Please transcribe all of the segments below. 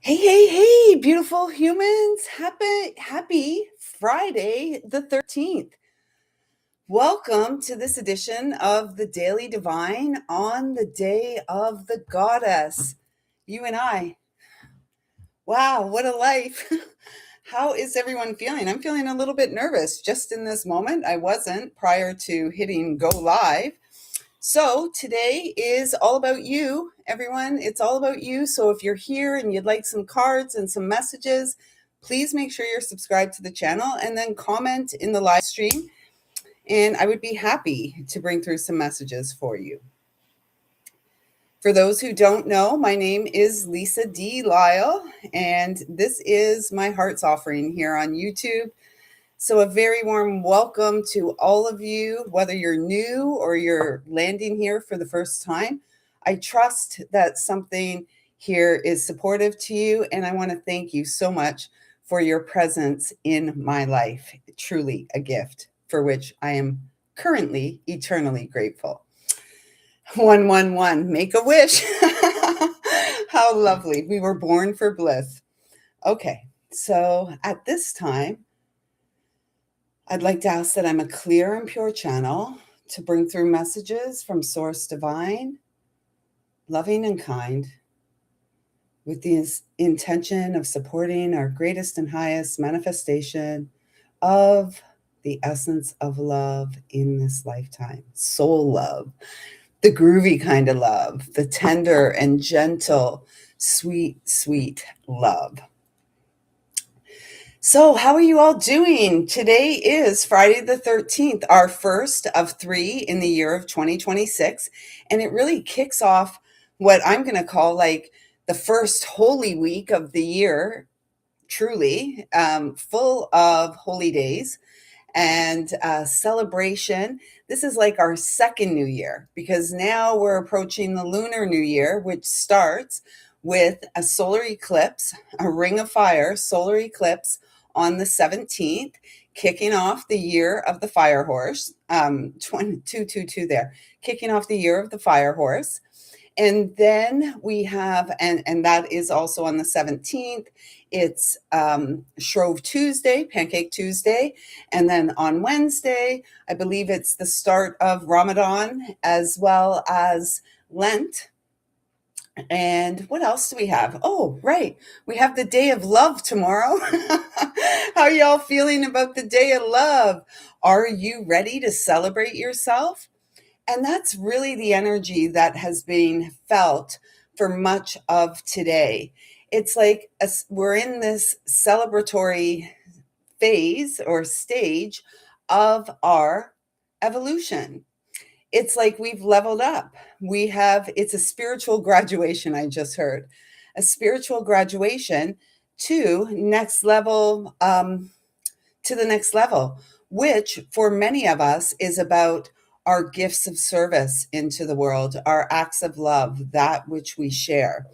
Hey, beautiful humans. Happy Friday the 13th. Welcome to this edition of the Daily Divine on the Day of the Goddess. You and I. Wow, what a life. How is everyone feeling? I'm feeling a little bit nervous just in this moment. I wasn't prior to hitting go live. So today is all about you, everyone. It's all about you. So if you're here and you'd like some cards and some messages, please make sure you're subscribed to the channel and then comment in the live stream. And I would be happy to bring through some messages for you. For those who don't know, my name is Lisa D. Lyle, and this is my heart's offering here on YouTube. So a very warm welcome to all of you, whether you're new or you're landing here for the first time. I trust that something here is supportive to you, and I want to thank you so much for your presence in my life. Truly a gift for which I am currently eternally grateful. 111, make a wish. How lovely. We were born for bliss. Okay, so at this time, I'd like to ask that I'm a clear and pure channel to bring through messages from Source Divine, loving and kind, with the intention of supporting our greatest and highest manifestation of the essence of love in this lifetime. Soul love, the groovy kind of love, the tender and gentle, sweet, sweet love. So, how are you all doing? Today is Friday the 13th, our first of 3 in the year of 2026. And it really kicks off what I'm going to call like the first holy week of the year, truly, full of holy days and celebration. This is like our second new year because now we're approaching the lunar new year, which starts with a solar eclipse, a ring of fire solar eclipse on the 17th, kicking off the year of the fire horse, 2222 there, kicking off the year of the fire horse. And then we have, and that is also on the 17th, it's Shrove Tuesday, Pancake Tuesday. And then on Wednesday, I believe it's the start of Ramadan as well as Lent. And what else do we have? Oh, right. We have the Day of Love tomorrow. How are y'all feeling about the Day of Love? Are you ready to celebrate yourself? And that's really the energy that has been felt for much of today. It's like we're in this celebratory phase or stage of our evolution. It's like we've leveled up. It's a spiritual graduation, I just heard. A spiritual graduation to next level, to the next level, which for many of us is about our gifts of service into the world, our acts of love, that which we share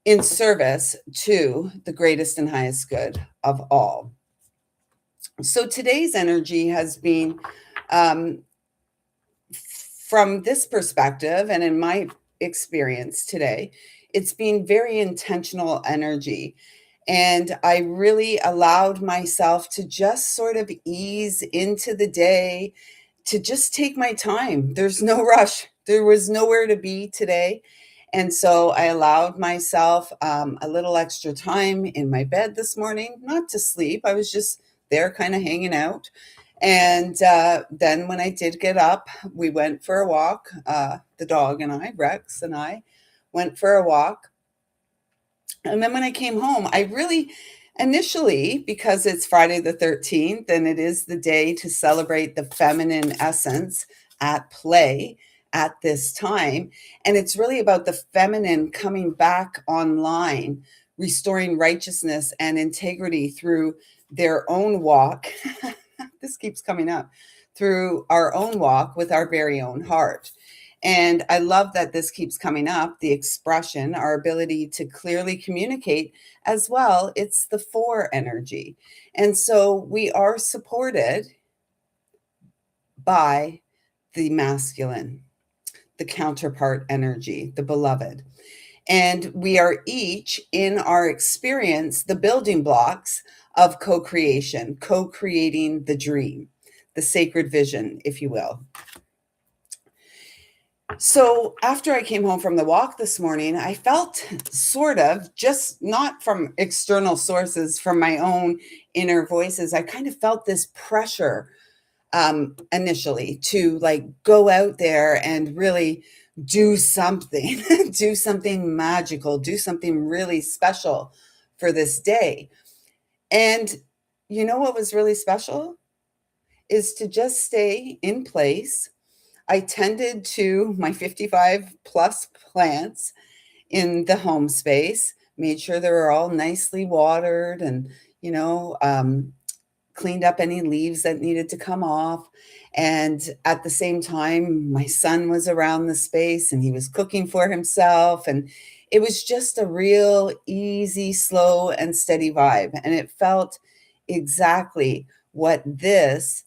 in service to the greatest and highest good of all. So today's energy has been, from this perspective, and in my experience today, it's been very intentional energy. And I really allowed myself to just sort of ease into the day, to just take my time. There's no rush. There was nowhere to be today. And so I allowed myself a little extra time in my bed this morning, not to sleep. I was just there kind of hanging out. And then when I did get up, we went for a walk. The dog and I, Rex and I, went for a walk. And then when I came home, I really, initially, because it's Friday the 13th and it is the day to celebrate the feminine essence at play at this time. And it's really about the feminine coming back online, restoring righteousness and integrity through their own walk. This keeps coming up, through our own walk with our very own heart. And I love that this keeps coming up, the expression, our ability to clearly communicate as well. It's the 4 energy. And so we are supported by the masculine, the counterpart energy, the beloved. And we are each in our experience the building blocks of co creation, co creating the dream, the sacred vision, if you will. So after I came home from the walk this morning, I felt sort of, just not from external sources, from my own inner voices, I kind of felt this pressure initially to like go out there and really do something, do something magical, do something really special for this day. And you know what was really special is to just stay in place. I tended to my 55 plus plants in the home space, made sure they were all nicely watered and, you know, cleaned up any leaves that needed to come off. And at the same time, my son was around the space and he was cooking for himself. And it was just a real easy, slow, and steady vibe. And it felt exactly what this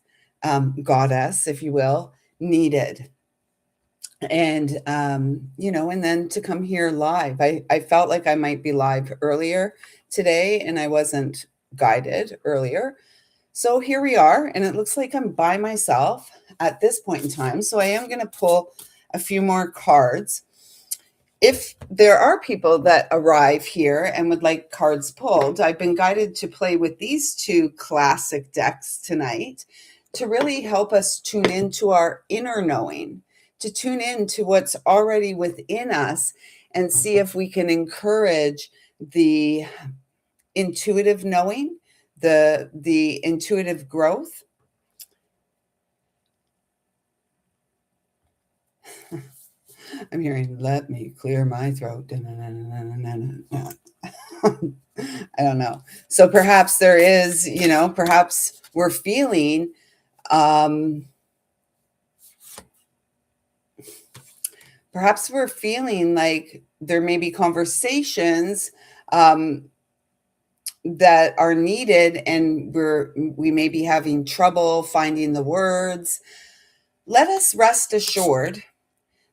goddess, if you will, needed. And you know, and then to come here live, I felt like I might be live earlier today and I wasn't guided earlier, so here we are, and it looks like I'm by myself at this point in time. So I am going to pull a few more cards. If there are people that arrive here and would like cards pulled, I've been guided to play with these two classic decks tonight to really help us tune into our inner knowing, to tune into what's already within us and see if we can encourage the intuitive knowing, the intuitive growth. I'm hearing, let me clear my throat. I don't know. So perhaps there is, you know, perhaps we're feeling perhaps we're feeling like there may be conversations that are needed, and we may be having trouble finding the words. Let us rest assured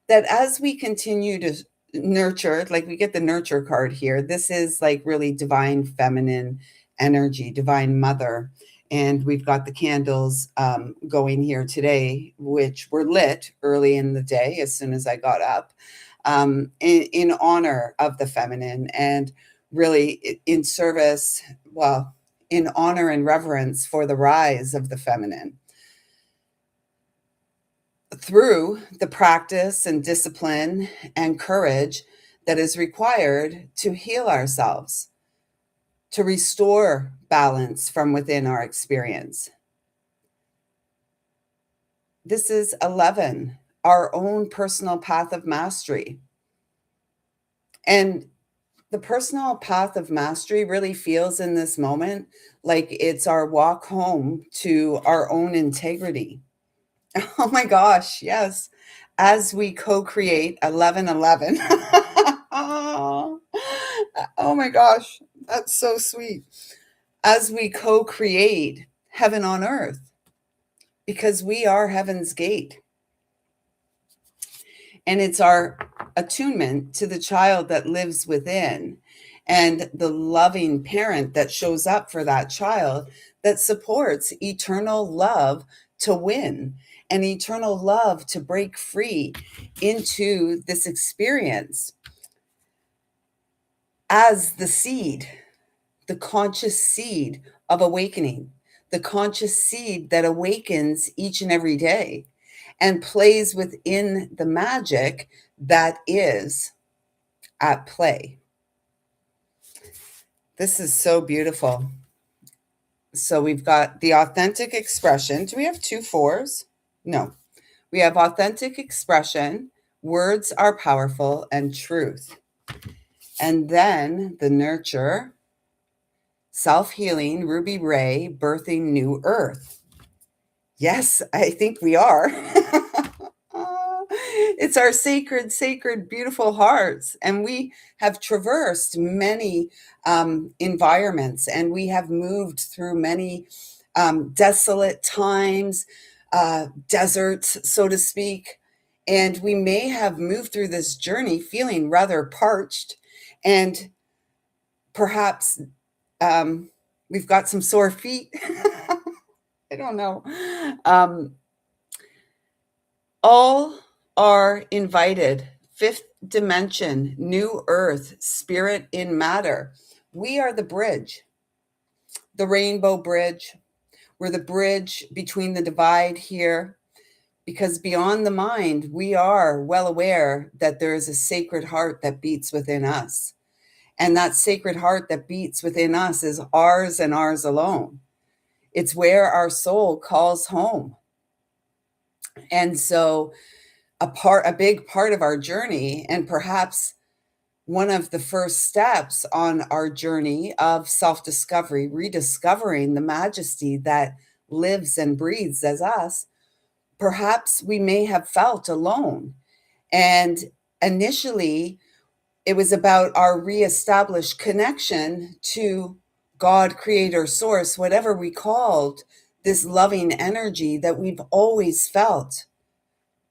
that as we continue to nurture, like we get the nurture card here, this is like really divine feminine energy, divine mother. And we've got the candles going here today, which were lit early in the day as soon as I got up, in honor of the feminine, and really in service, well, in honor and reverence for the rise of the feminine through the practice and discipline and courage that is required to heal ourselves, to restore balance from within our experience. This is 11, our own personal path of mastery. And the personal path of mastery really feels in this moment like it's our walk home to our own integrity. Oh my gosh, yes. As we co-create 1111. Oh my gosh, that's so sweet. As we co-create heaven on earth, because we are heaven's gate. And it's our attunement to the child that lives within and the loving parent that shows up for that child that supports eternal love to win and eternal love to break free into this experience as the seed, the conscious seed of awakening, the conscious seed that awakens each and every day and plays within the magic that is at play. This is so beautiful. So we've got the authentic expression. Do we have two fours? No. We have authentic expression, words are powerful, and truth. And then the nurture, self-healing, Ruby Ray, birthing new earth. Yes, I think we are. It's our sacred, beautiful hearts. And we have traversed many environments, and we have moved through many desolate times, deserts, so to speak. And we may have moved through this journey feeling rather parched, and perhaps we've got some sore feet. I don't know. Um, all are invited. Fifth dimension, new earth, spirit in matter. We are the bridge, the rainbow bridge. We're the bridge between the divide here, because beyond the mind, we are well aware that there is a sacred heart that beats within us. And that sacred heart that beats within us is ours and ours alone. It's where our soul calls home. And so a big part of our journey, and perhaps one of the first steps on our journey of self-discovery, rediscovering the majesty that lives and breathes as us, perhaps we may have felt alone. And initially, it was about our reestablished connection to God, creator, source, whatever we called this loving energy that we've always felt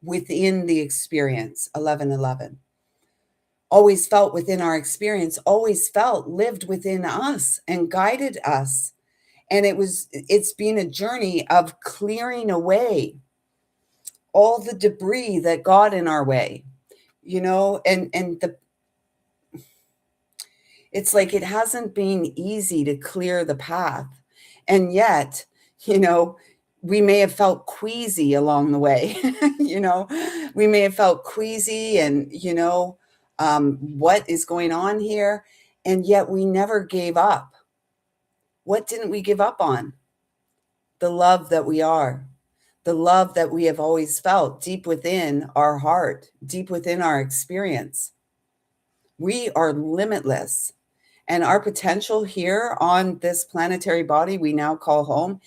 within the experience, 1111. Always felt within our experience, always felt lived within us and guided us. And it's been a journey of clearing away all the debris that got in our way, and it's like it hasn't been easy to clear the path. And yet, you know, we may have felt queasy along the way. We may have felt queasy and, what is going on here? And yet we never gave up. What didn't we give up on? The love that we are, the love that we have always felt deep within our heart, deep within our experience. We are limitless. And our potential here on this planetary body we now call home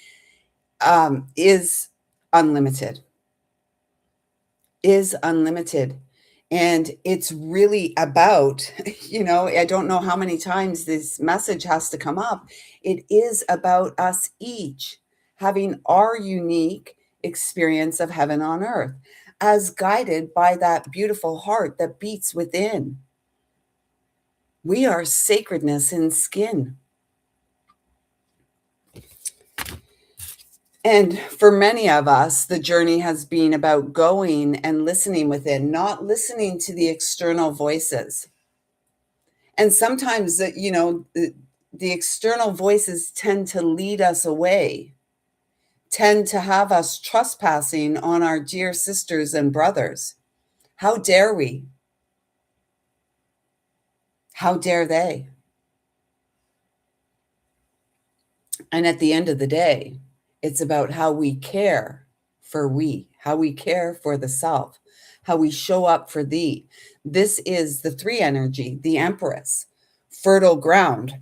is unlimited, is unlimited. And it's really about, I don't know how many times this message has to come up. It is about us each having our unique experience of heaven on earth, as guided by that beautiful heart that beats within. We are sacredness in skin. And for many of us, the journey has been about going and listening within, not listening to the external voices. And sometimes, the external voices tend to lead us away, tend to have us trespassing on our dear sisters and brothers. How dare we? How dare they? And at the end of the day, it's about how we care for how we care for the self, how we show up for thee. This is the three energy, the Empress, fertile ground.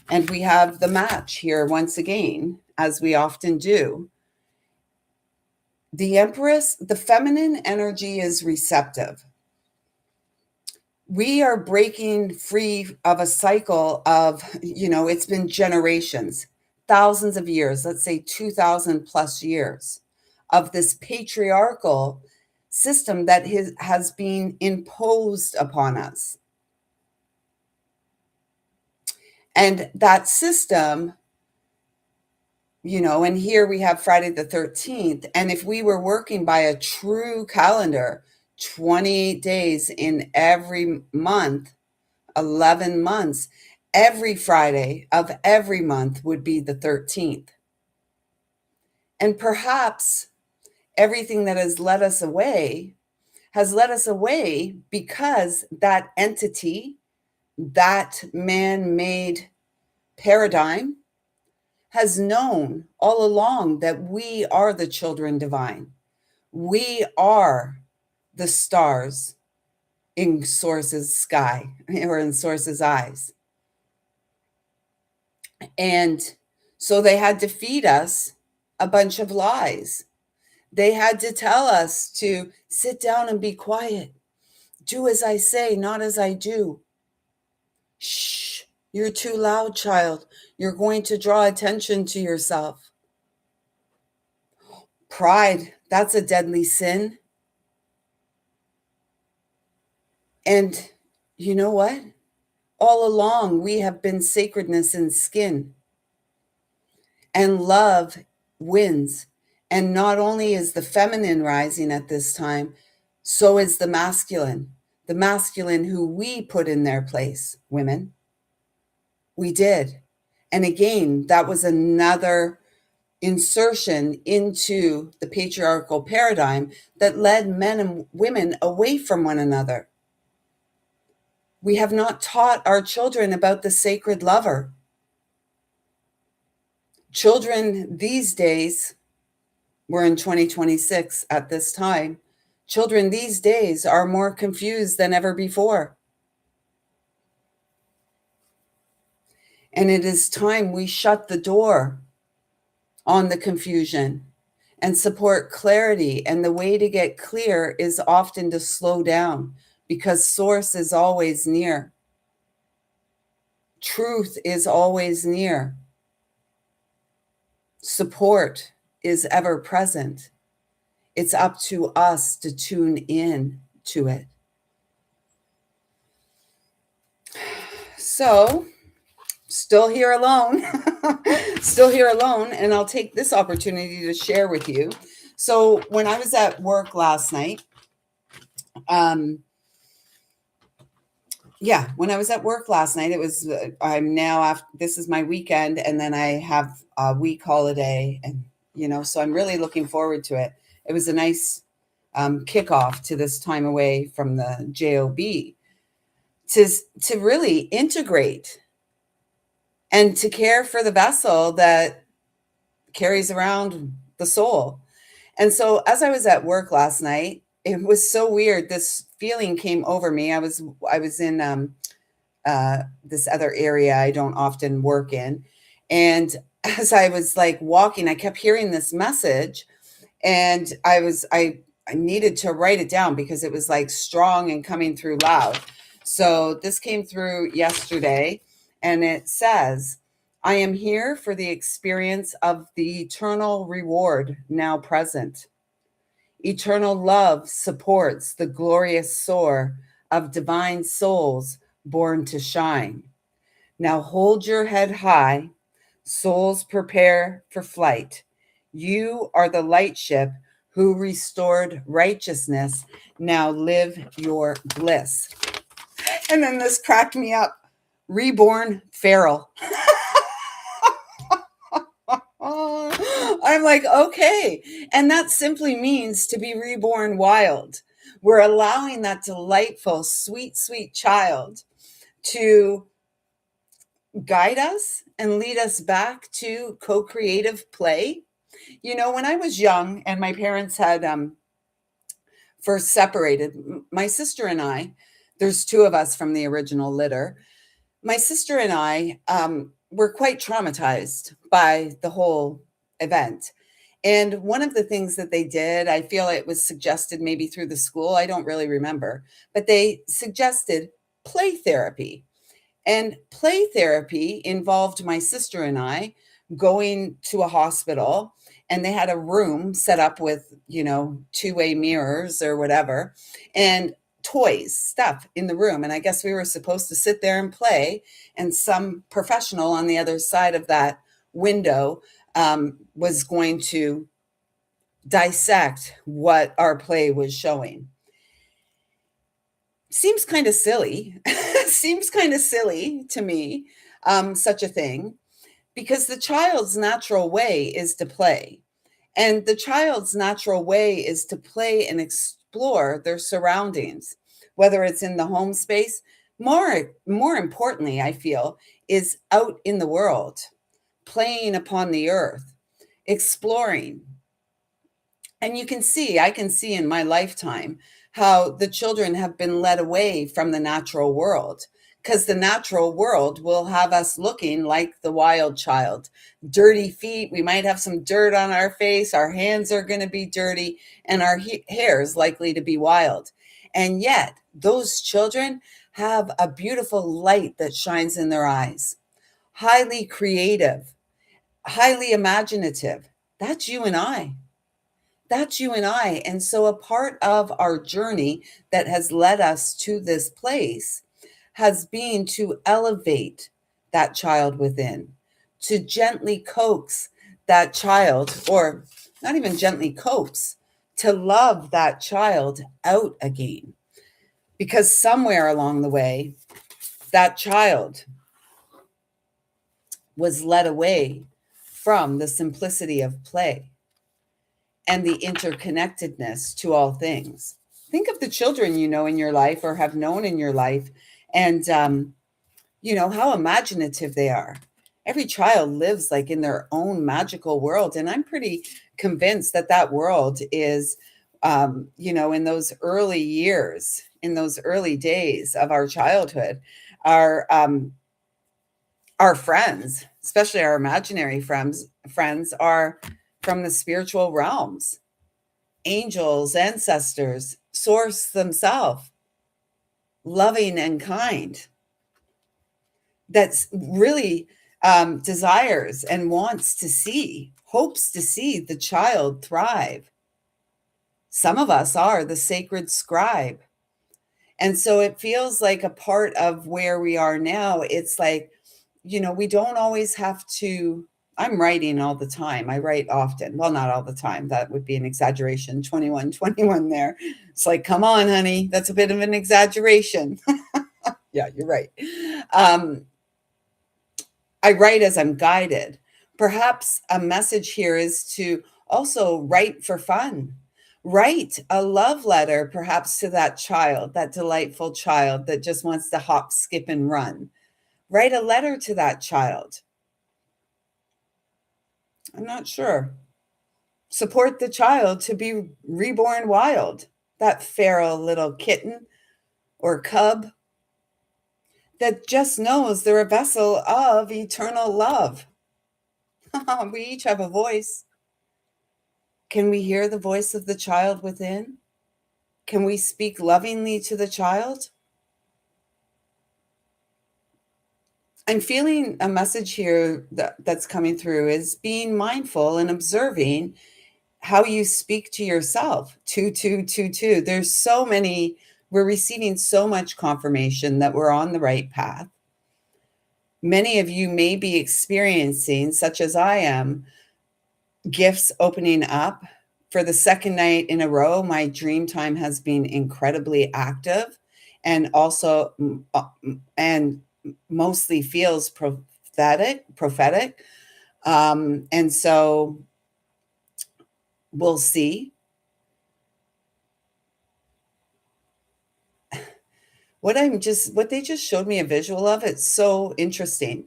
And we have the match here once again, as we often do. The Empress, the feminine energy is receptive. We are breaking free of a cycle of, it's been generations, thousands of years, let's say 2000 plus years of this patriarchal system that has been imposed upon us. And that system, and here we have Friday the 13th. And if we were working by a true calendar, 28 days in every month, 11 months, every Friday of every month would be the 13th. And perhaps everything that has led us away because that entity, that man-made paradigm, has known all along that we are the children divine. We are the stars in Source's sky, or in Source's eyes. And so they had to feed us a bunch of lies. They had to tell us to sit down and be quiet. Do as I say, not as I do. Shh, you're too loud, child. You're going to draw attention to yourself. Pride, that's a deadly sin. And you know what? All along, we have been sacredness in skin, and love wins. And not only is the feminine rising at this time, so is the masculine who we put in their place, women. We did. And again, that was another insertion into the patriarchal paradigm that led men and women away from one another. We have not taught our children about the sacred lover. Children these days, we're in 2026 at this time, children these days are more confused than ever before. And it is time we shut the door on the confusion and support clarity. And the way to get clear is often to slow down because source is always near. Truth is always near. Support is ever present. It's up to us to tune in to it. So, still here alone, still here alone, and I'll take this opportunity to share with you. So, when I was at work last night, um, when I was at work last night, it was, I'm now after, this is my weekend, and then I have a week holiday, and, so I'm really looking forward to it. It was a nice kickoff to this time away from the job to really integrate and to care for the vessel that carries around the soul. And so as I was at work last night, it was so weird. This feeling came over me. I was in this other area I don't often work in. And as I was like walking, I kept hearing this message, and I needed to write it down because it was like strong and coming through loud. So this came through yesterday, and it says, I am here for the experience of the eternal reward now present. Eternal love supports the glorious soar of divine souls born to shine. Now hold your head high, souls prepare for flight. You are the light ship who restored righteousness. Now live your bliss. And then this cracked me up. Reborn feral. I'm like, okay. And that simply means to be reborn wild. We're allowing that delightful, sweet, sweet child to guide us and lead us back to co-creative play. When I was young and my parents had first separated, my sister and I, there's two of us from the original litter. My sister and I were quite traumatized by the whole event. And one of the things that they did, I feel it was suggested maybe through the school, I don't really remember, but they suggested play therapy. And play therapy involved my sister and I going to a hospital, and they had a room set up with, two-way mirrors or whatever, and toys, stuff in the room. And I guess we were supposed to sit there and play, and some professional on the other side of that window was going to dissect what our play was showing. Seems kind of silly. Seems kind of silly to me, such a thing, because the child's natural way is to play. And the child's natural way is to play and explore their surroundings, whether it's in the home space. More importantly, I feel, is out in the world, playing upon the earth, exploring. And I can see in my lifetime how the children have been led away from the natural world, because the natural world will have us looking like the wild child. Dirty feet, we might have some dirt on our face, our hands are going to be dirty, and our hair is likely to be wild. And yet, those children have a beautiful light that shines in their eyes. Highly creative, highly imaginative. That's you and I. That's you and I. And so a part of our journey that has led us to this place has been to elevate that child within, to gently coax that child, or not even gently coax, to love that child out again. Because somewhere along the way, that child was led away from the simplicity of play and the interconnectedness to all things. Think of the children you know in your life or have known in your life, and how imaginative they are. Every child lives like in their own magical world, and I'm pretty convinced that that world is, in those early years, in those early days of our childhood, our our friends, especially our imaginary friends are from the spiritual realms, angels, ancestors, source themselves, loving and kind, that's really desires and wants to see, hopes to see the child thrive. Some of us are the sacred scribe. And so it feels like a part of where we are now. It's like, we don't always have to. I'm writing all the time. I write often. Well, not all the time. That would be an exaggeration. 21, 21 there. It's like, come on, honey. That's a bit of an exaggeration. Yeah, you're right. Um, I write as I'm guided. Perhaps a message here is to also write for fun. Write a love letter, perhaps to that child, that delightful child that just wants to hop, skip, and run. Write a letter to that child. I'm not sure. Support the child to be reborn wild, that feral little kitten or cub that just knows they're a vessel of eternal love. We each have a voice. Can we hear the voice of the child within? Can we speak lovingly to the child? I'm feeling a message here that's coming through is being mindful and observing how you speak to yourself. 2222. There's so many, we're receiving so much confirmation that we're on the right path. Many of you may be experiencing, such as I am, gifts opening up. For the second night in a row, my dream time has been incredibly active, and also and mostly feels prophetic. And so we'll see. What they just showed me a visual of, it's so interesting.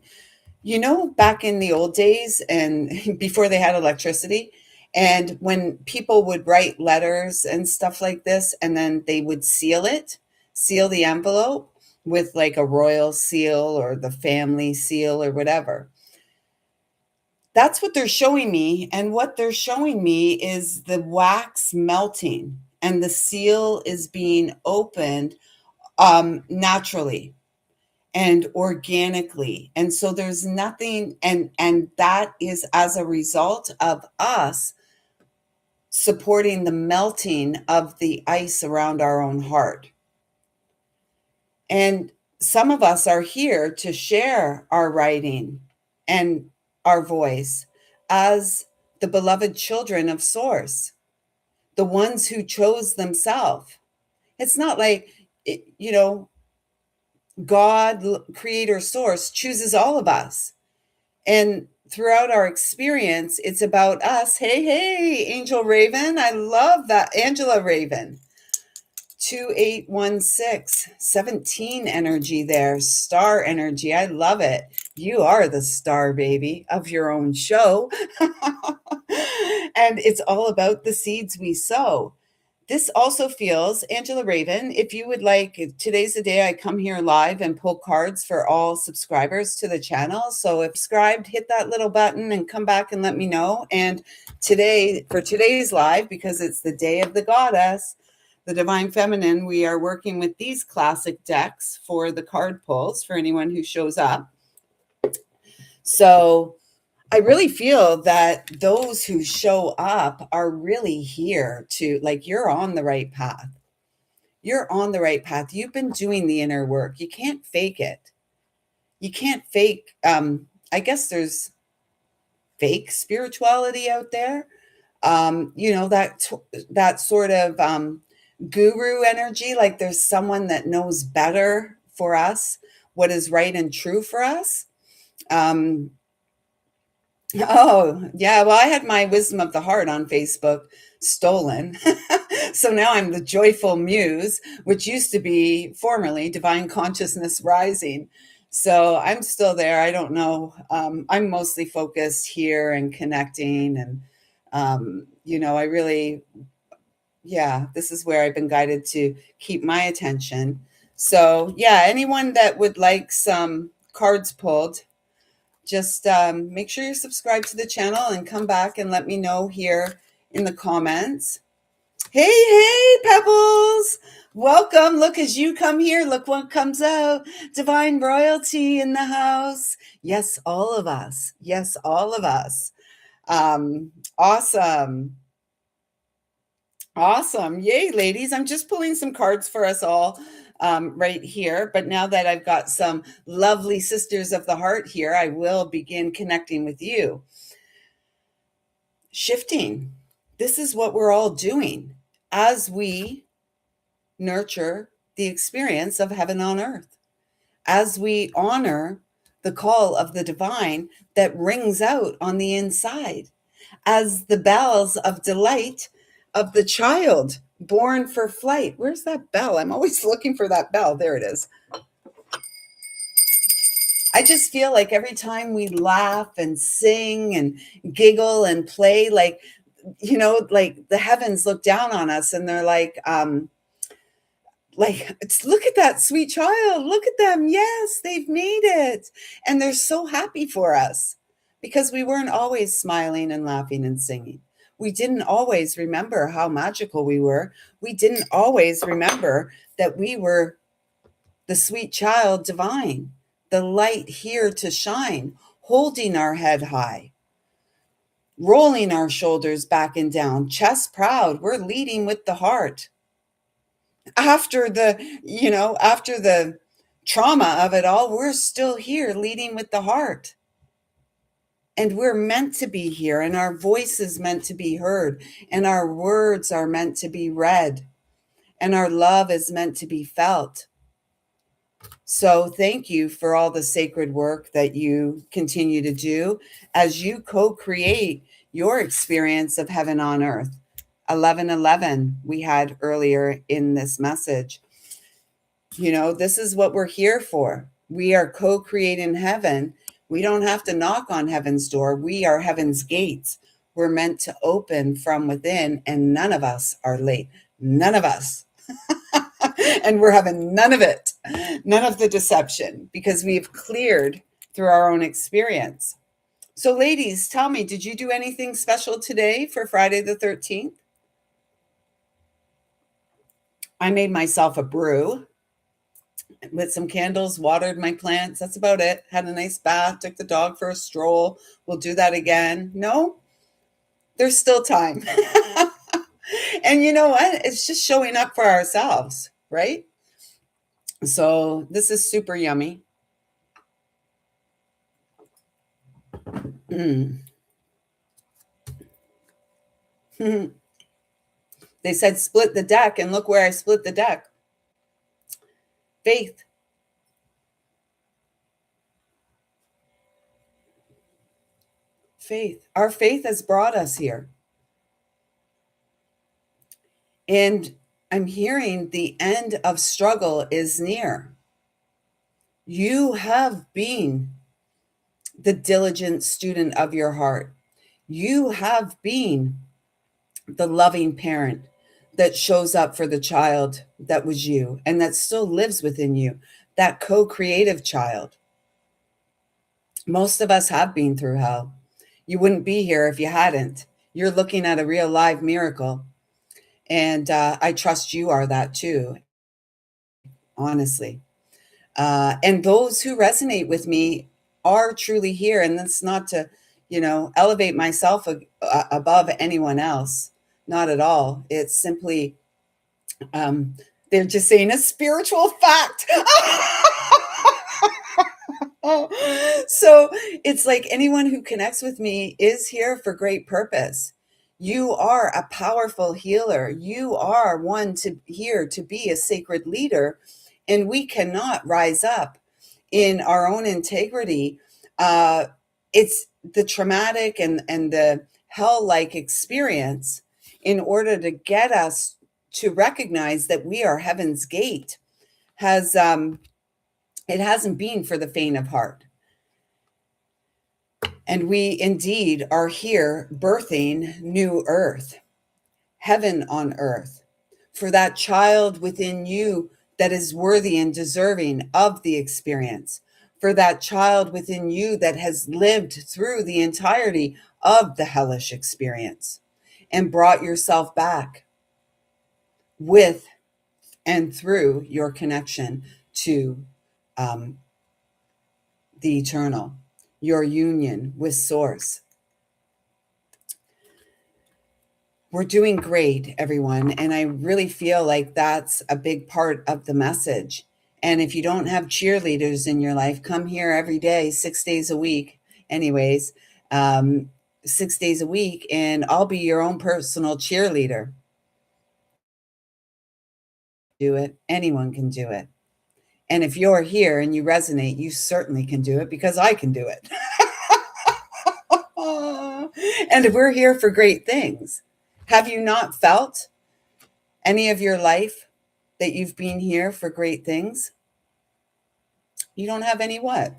Back in the old days and before they had electricity, and when people would write letters and stuff like this, and then they would seal the envelope with like a royal seal or the family seal or whatever. That's what they're showing me. And what they're showing me is the wax melting and the seal is being opened naturally and organically. And so there's nothing, and that is as a result of us supporting the melting of the ice around our own heart. And some of us are here to share our writing and our voice as the beloved children of Source, the ones who chose themselves. It's not like, God, creator, source, chooses all of us. And throughout our experience, it's about us. Hey, hey, Angel Raven. I love that. Angela Raven. 2816, 17 energy there. Star energy. I love it. You are the star, baby, of your own show. And it's all about the seeds we sow. This also feels, Angela Raven, if you would like, today's the day I come here live and pull cards for all subscribers to the channel. So if subscribed, hit that little button and come back and let me know. And today, for today's live, because it's the day of the goddess, the Divine Feminine, we are working with these classic decks for the card pulls for anyone who shows up. So I really feel that those who show up are really here to, like, you're on the right path. You're on the right path. You've been doing the inner work. You can't fake it. You can't fake, I guess there's fake spirituality out there. That sort of guru energy, like there's someone that knows better for us what is right and true for us. Um, Oh, yeah. Well, I had my wisdom of the heart on Facebook stolen. So now I'm the joyful muse, which used to be formerly divine consciousness rising. So I'm still there. I don't know. I'm mostly focused here and connecting. And, I really, yeah, this is where I've been guided to keep my attention. So, yeah, anyone that would like some cards pulled, just make sure you subscribe to the channel and come back and let me know here in the comments. Hey, hey, Pebbles! Welcome. Look, as you come here, look what comes out. Divine royalty in the house. Yes, all of us. Yes, all of us. Awesome. Awesome. Yay, ladies. I'm just pulling some cards for us all right here. But now that I've got some lovely sisters of the heart here, I will begin connecting with you. Shifting. This is what we're all doing as we nurture the experience of heaven on earth, as we honor the call of the divine that rings out on the inside, as the bells of delight of the child born for flight. Where's that bell? I'm always looking for that bell. There it is. I just feel like every time we laugh and sing and giggle and play, like the heavens look down on us and they're like, look at that sweet child. Look at them. Yes, they've made it. And they're so happy for us because we weren't always smiling and laughing and singing. We didn't always remember how magical we were. We didn't always remember that we were the sweet child divine, the light here to shine, holding our head high, rolling our shoulders back and down, chest proud. We're leading with the heart after the trauma of it all. We're still here leading with the heart, and we're meant to be here, and our voice is meant to be heard, and our words are meant to be read, and our love is meant to be felt. So thank you for all the sacred work that you continue to do as you co-create your experience of heaven on earth. 1111 we had earlier in this message. This is what we're here for. We are co-creating heaven. We don't have to knock on heaven's door. We are heaven's gates. We're meant to open from within, and none of us are late. None of us. And we're having none of it, none of the deception, because we've cleared through our own experience. So, ladies, tell me, did you do anything special today for Friday the 13th? I made myself a brew with some candles, watered my plants. That's about it. Had a nice bath, took the dog for a stroll. We'll do that again. No, there's still time. And you know what? It's just showing up for ourselves, right? So this is super yummy. Mm. They said split the deck, and look where I split the deck. Faith. Faith. Our faith has brought us here. And I'm hearing the end of struggle is near. You have been the diligent student of your heart. You have been the loving parent that shows up for the child that was you and that still lives within you, that co-creative child. Most of us have been through hell. You wouldn't be here if you hadn't. You're looking at a real live miracle. And I trust you are that too, honestly. And those who resonate with me are truly here. And that's not to, elevate myself above anyone else. Not at all. It's simply, um, they're just saying a spiritual fact. So it's like anyone who connects with me is here for great purpose. You are a powerful healer. You are one to here to be a sacred leader, and we cannot rise up in our own integrity. It's the traumatic and the hell-like experience in order to get us to recognize that we are heaven's gate has it hasn't been for the faint of heart. And we indeed are here birthing new earth, heaven on earth, for that child within you that is worthy and deserving of the experience, for that child within you that has lived through the entirety of the hellish experience and brought yourself back with and through your connection to um, the eternal, your union with Source. We're doing great, everyone. And I really feel like that's a big part of the message. And if you don't have cheerleaders in your life, come here every day, 6 days a week, anyways, 6 days a week, and I'll be your own personal cheerleader. Do it. Anyone can do it. And if you're here and you resonate, you certainly can do it because I can do it. And we're here for great things. Have you not felt any of your life that you've been here for great things? You don't have any what?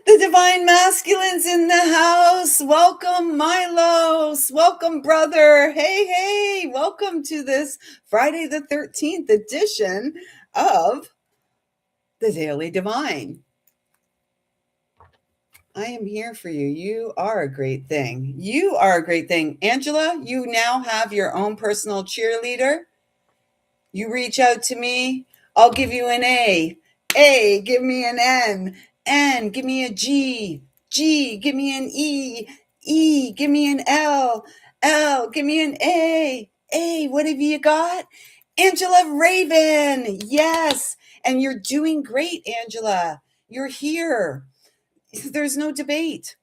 The divine masculines in the house. Welcome, Milos. Welcome, brother. Hey, hey. Welcome to this Friday the 13th edition of the Daily Divine. I am here for you. You are a great thing. You are a great thing. Angela, you now have your own personal cheerleader. You reach out to me, I'll give you an A. A, give me an N. N, give me a G. G, give me an E. E, give me an L. L, give me an A. A, what have you got? Angela Raven. Yes. And you're doing great, Angela. You're here. There's no debate.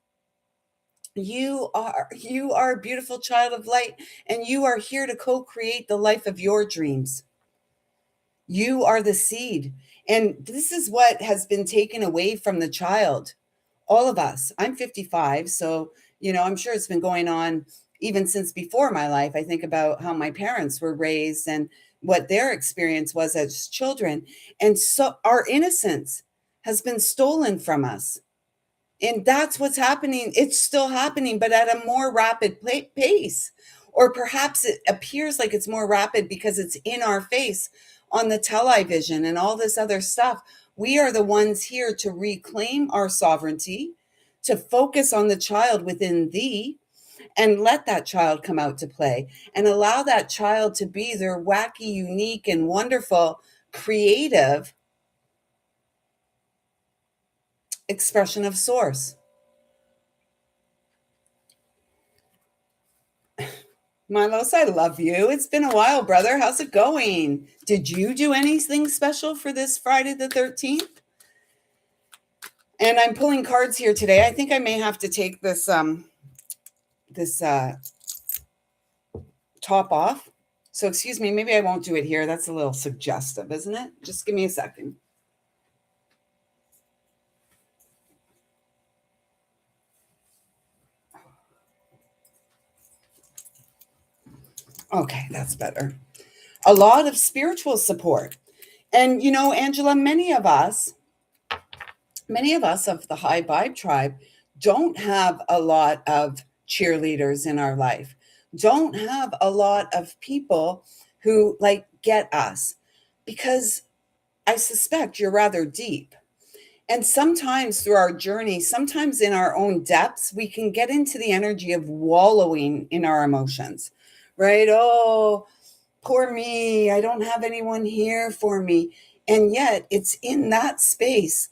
You are a beautiful child of light, and you are here to co-create the life of your dreams. You are the seed. And this is what has been taken away from the child. All of us. I'm 55, so I'm sure it's been going on even since before my life. I think about how my parents were raised and what their experience was as children. And so our innocence has been stolen from us. And that's what's happening. It's still happening, but at a more rapid pace. Or perhaps it appears like it's more rapid because it's in our face on the television and all this other stuff. We are the ones here to reclaim our sovereignty, to focus on the child within thee, and let that child come out to play and allow that child to be their wacky, unique, and wonderful, creative expression of Source. Milos, I love you. It's been a while, brother. How's it going? Did you do anything special for this Friday the 13th? And I'm pulling cards here today. I think I may have to take this top off. So excuse me, maybe I won't do it here. That's a little suggestive, isn't it? Just give me a second. Okay, that's better. A lot of spiritual support. And Angela, many of us of the high vibe tribe don't have a lot of cheerleaders in our life, don't have a lot of people who get us, because I suspect you're rather deep. And sometimes through our journey, sometimes in our own depths, we can get into the energy of wallowing in our emotions, right? Oh, poor me. I don't have anyone here for me. And yet it's in that space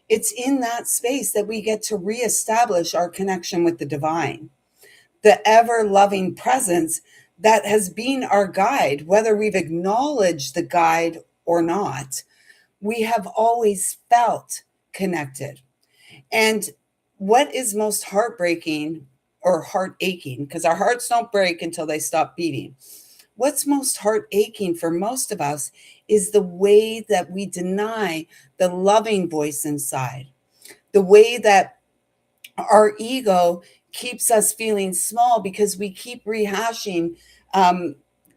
It's in that space that we get to reestablish our connection with the divine, the ever loving presence that has been our guide, whether we've acknowledged the guide or not. We have always felt connected. And what is most heartbreaking or heart aching, because our hearts don't break until they stop beating. What's most heart aching for most of us is the way that we deny the loving voice inside, the way that our ego keeps us feeling small because we keep rehashing um,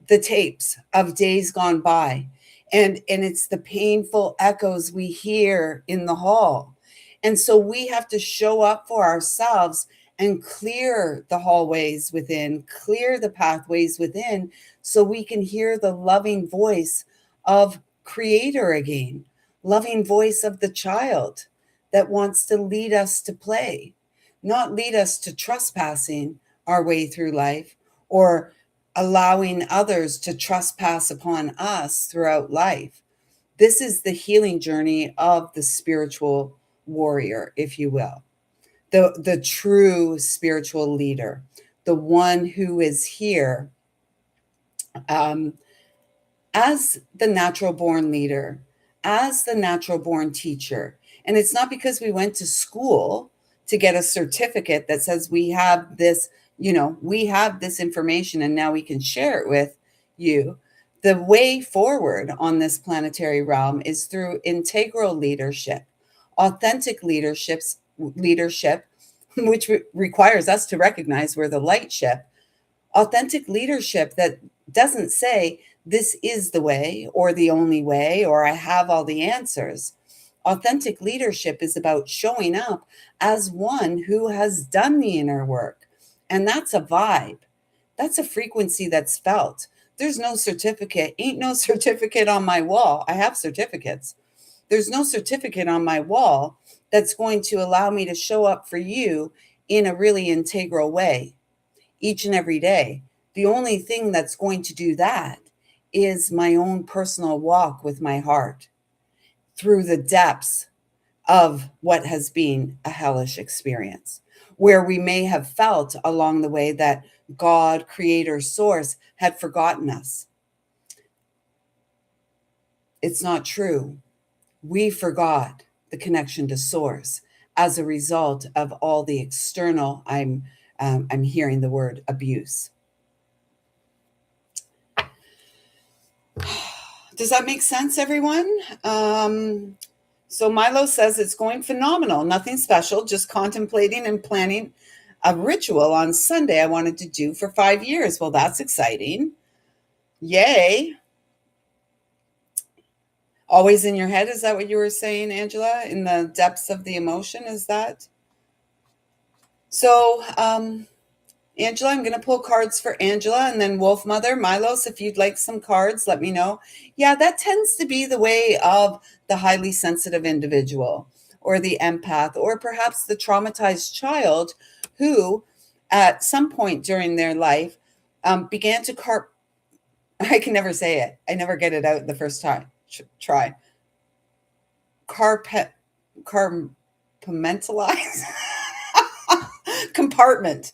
the tapes of days gone by, and it's the painful echoes we hear in the hall. And so we have to show up for ourselves and clear the hallways within, clear the pathways within, so we can hear the loving voice of creator again, loving voice of the child that wants to lead us to play, not lead us to trespassing our way through life or allowing others to trespass upon us throughout life. This is the healing journey of the spiritual warrior, if you will, the true spiritual leader, the one who is here um, as the natural born leader, as the natural born teacher. And it's not because we went to school to get a certificate that says we have this, we have this information and now we can share it with you. The way forward on this planetary realm is through integral leadership, authentic leadership, which requires us to recognize we're the light ship, authentic leadership that doesn't say this is the way or the only way or I have all the answers. Authentic leadership is about showing up as one who has done the inner work. And that's a vibe. That's a frequency that's felt. There's no certificate, ain't no certificate on my wall. I have certificates. There's no certificate on my wall that's going to allow me to show up for you in a really integral way each and every day. The only thing that's going to do that is my own personal walk with my heart through the depths of what has been a hellish experience, where we may have felt along the way that God, creator, source had forgotten us. It's not true. We forgot the connection to source as a result of all the external, I'm hearing the word abuse. Does that make sense, everyone? So Milo says it's going phenomenal. Nothing special, just contemplating and planning a ritual on Sunday I wanted to do for 5 years. Well, that's exciting. Yay. Always in your head. Is that what you were saying, Angela? In the depths of the emotion? Is that? So, Angela, I'm going to pull cards for Angela, and then Wolf Mother, Milos, if you'd like some cards, let me know. Yeah, that tends to be the way of the highly sensitive individual or the empath or perhaps the traumatized child who at some point during their life began to I can never say it. I never get it out the first time. Try. Carpet, compartmentalize. Compartmentalize,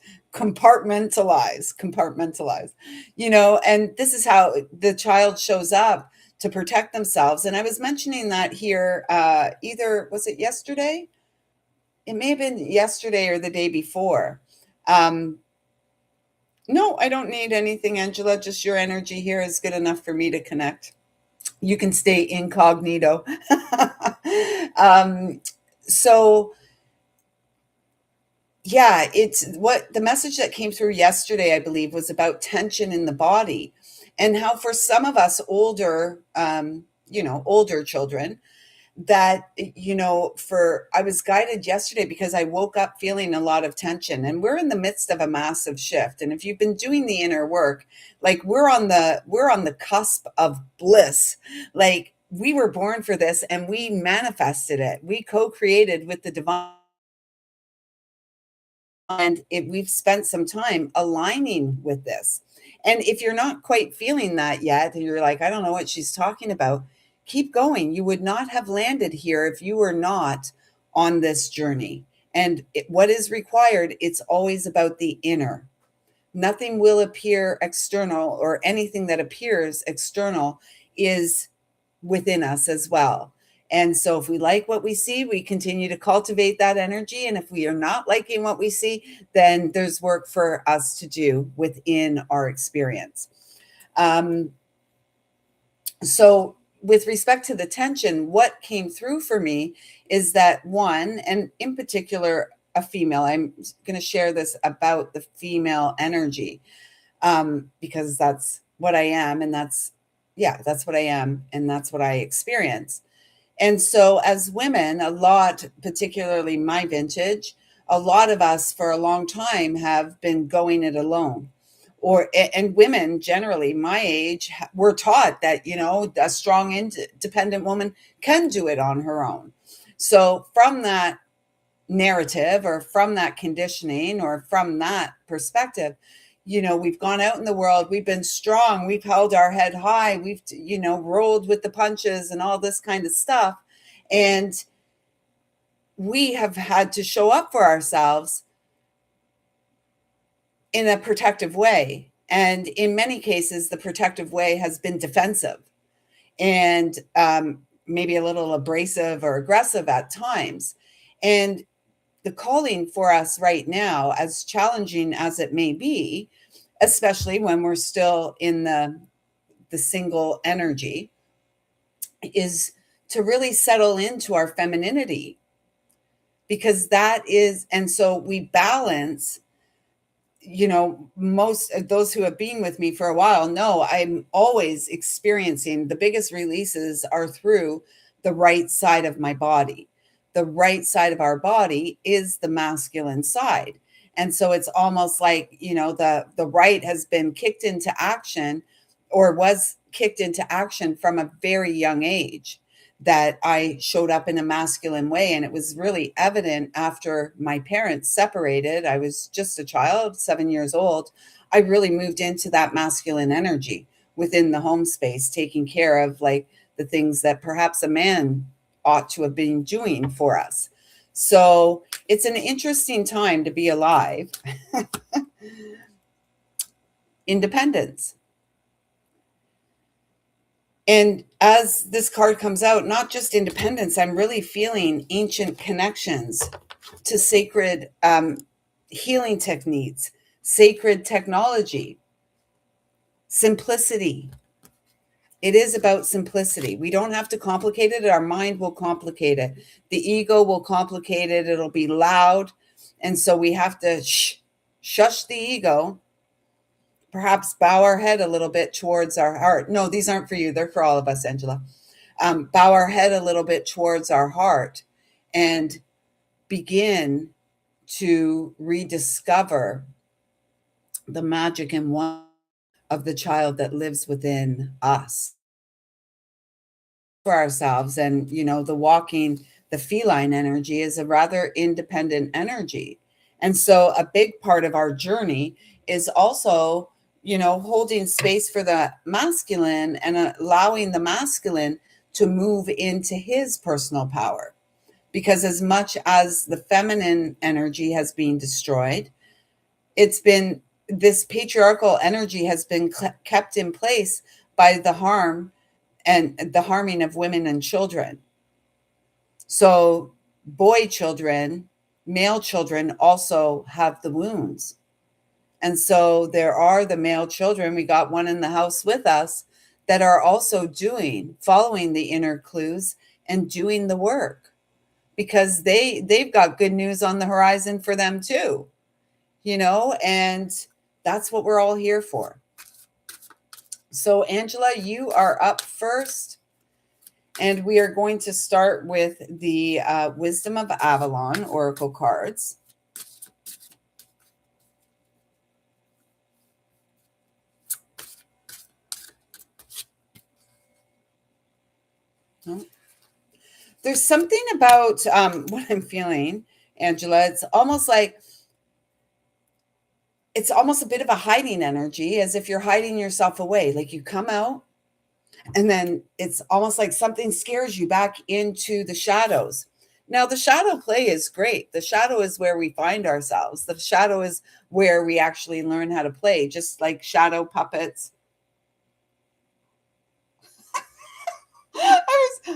and this is how the child shows up to protect themselves. And I was mentioning that here, either was it yesterday? It may have been yesterday or the day before. No, I don't need anything, Angela. Just your energy here is good enough for me to connect. You can stay incognito. So yeah, it's what the message that came through yesterday, I believe, was about tension in the body and how for some of us older, older children, that, for I was guided yesterday because I woke up feeling a lot of tension and we're in the midst of a massive shift. And if you've been doing the inner work, like we're on the cusp of bliss. Like we were born for this and we manifested it. We co-created with the divine. And we've spent some time aligning with this. And if you're not quite feeling that yet, and you're like, I don't know what she's talking about, keep going. You would not have landed here if you were not on this journey. And what is required, it's always about the inner. Nothing will appear external, or anything that appears external is within us as well. And so if we like what we see, we continue to cultivate that energy. And if we are not liking what we see, then there's work for us to do within our experience. Um, so with respect to the tension, what came through for me is that one, and in particular, a female, I'm going to share this about the female energy, because that's what I am. And that's what I am. And that's what I experience. And so, as women, a lot, particularly my vintage, a lot of us for a long time have been going it alone. And women generally, my age, were taught that, a strong, independent woman can do it on her own. So, from that narrative, or from that conditioning, or from that perspective, we've gone out in the world, we've been strong, we've held our head high, we've rolled with the punches and all this kind of stuff, and we have had to show up for ourselves in a protective way, and in many cases the protective way has been defensive, and maybe a little abrasive or aggressive at times. And the calling for us right now, as challenging as it may be, especially when we're still in the single energy, is to really settle into our femininity, because that is, and so we balance. Most of those who have been with me for a while know I'm always experiencing the biggest releases are through the right side of my body. The right side of our body is the masculine side. And so it's almost like, the right has been kicked into action, or was kicked into action from a very young age, that I showed up in a masculine way. And it was really evident after my parents separated. I was just a child, 7 years old. I really moved into that masculine energy within the home space, taking care of like the things that perhaps a man ought to have been doing for us. So it's an interesting time to be alive. Independence. And as this card comes out, not just independence, I'm really feeling ancient connections to sacred healing techniques, sacred technology, simplicity. It is about simplicity. We don't have to complicate it. Our mind will complicate it. The ego will complicate it. It'll be loud. And so we have to shush the ego, perhaps bow our head a little bit towards our heart. No, these aren't for you. They're for all of us, Angela. Bow our head a little bit towards our heart and begin to rediscover the magic and wonder of the child that lives within us for ourselves. And, the feline energy is a rather independent energy. And so a big part of our journey is also, holding space for the masculine and allowing the masculine to move into his personal power. Because as much as the feminine energy has been destroyed, it's been, this patriarchal energy has been kept in place by the harm and the harming of women and children. So boy children, male children also have the wounds. And so there are the male children, we got one in the house with us, that are also following the inner clues and doing the work, because they've got good news on the horizon for them too, and that's what we're all here for. So Angela, you are up first, and we are going to start with the Wisdom of Avalon Oracle cards. There's something about what I'm feeling, Angela. It's almost a bit of a hiding energy, as if you're hiding yourself away. Like you come out, and then it's almost like something scares you back into the shadows. Now, the shadow play is great. The shadow is where we find ourselves. The shadow is where we actually learn how to play, just like shadow puppets.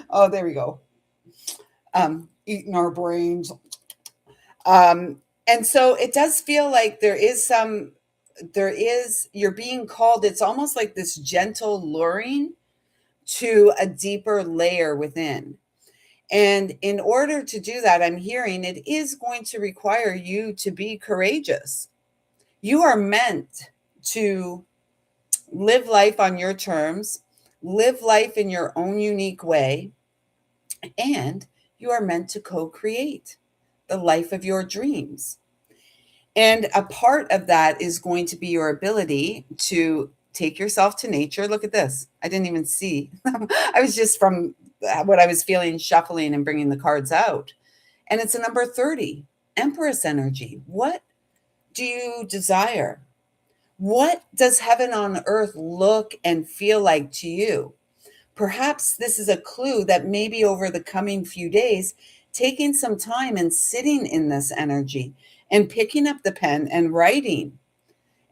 Oh, there we go. Eating our brains. And so it does feel like you're being called. It's almost like this gentle luring to a deeper layer within. And in order to do that, I'm hearing it is going to require you to be courageous. You are meant to live life on your terms, live life in your own unique way, and you are meant to co create the life of your dreams. And a part of that is going to be your ability to take yourself to nature. Look at this. I didn't even see. I was just from what I was feeling, shuffling and bringing the cards out. And it's a number 30, Empress energy. What do you desire? What does heaven on earth look and feel like to you? Perhaps this is a clue that maybe over the coming few days, taking some time and sitting in this energy and picking up the pen and writing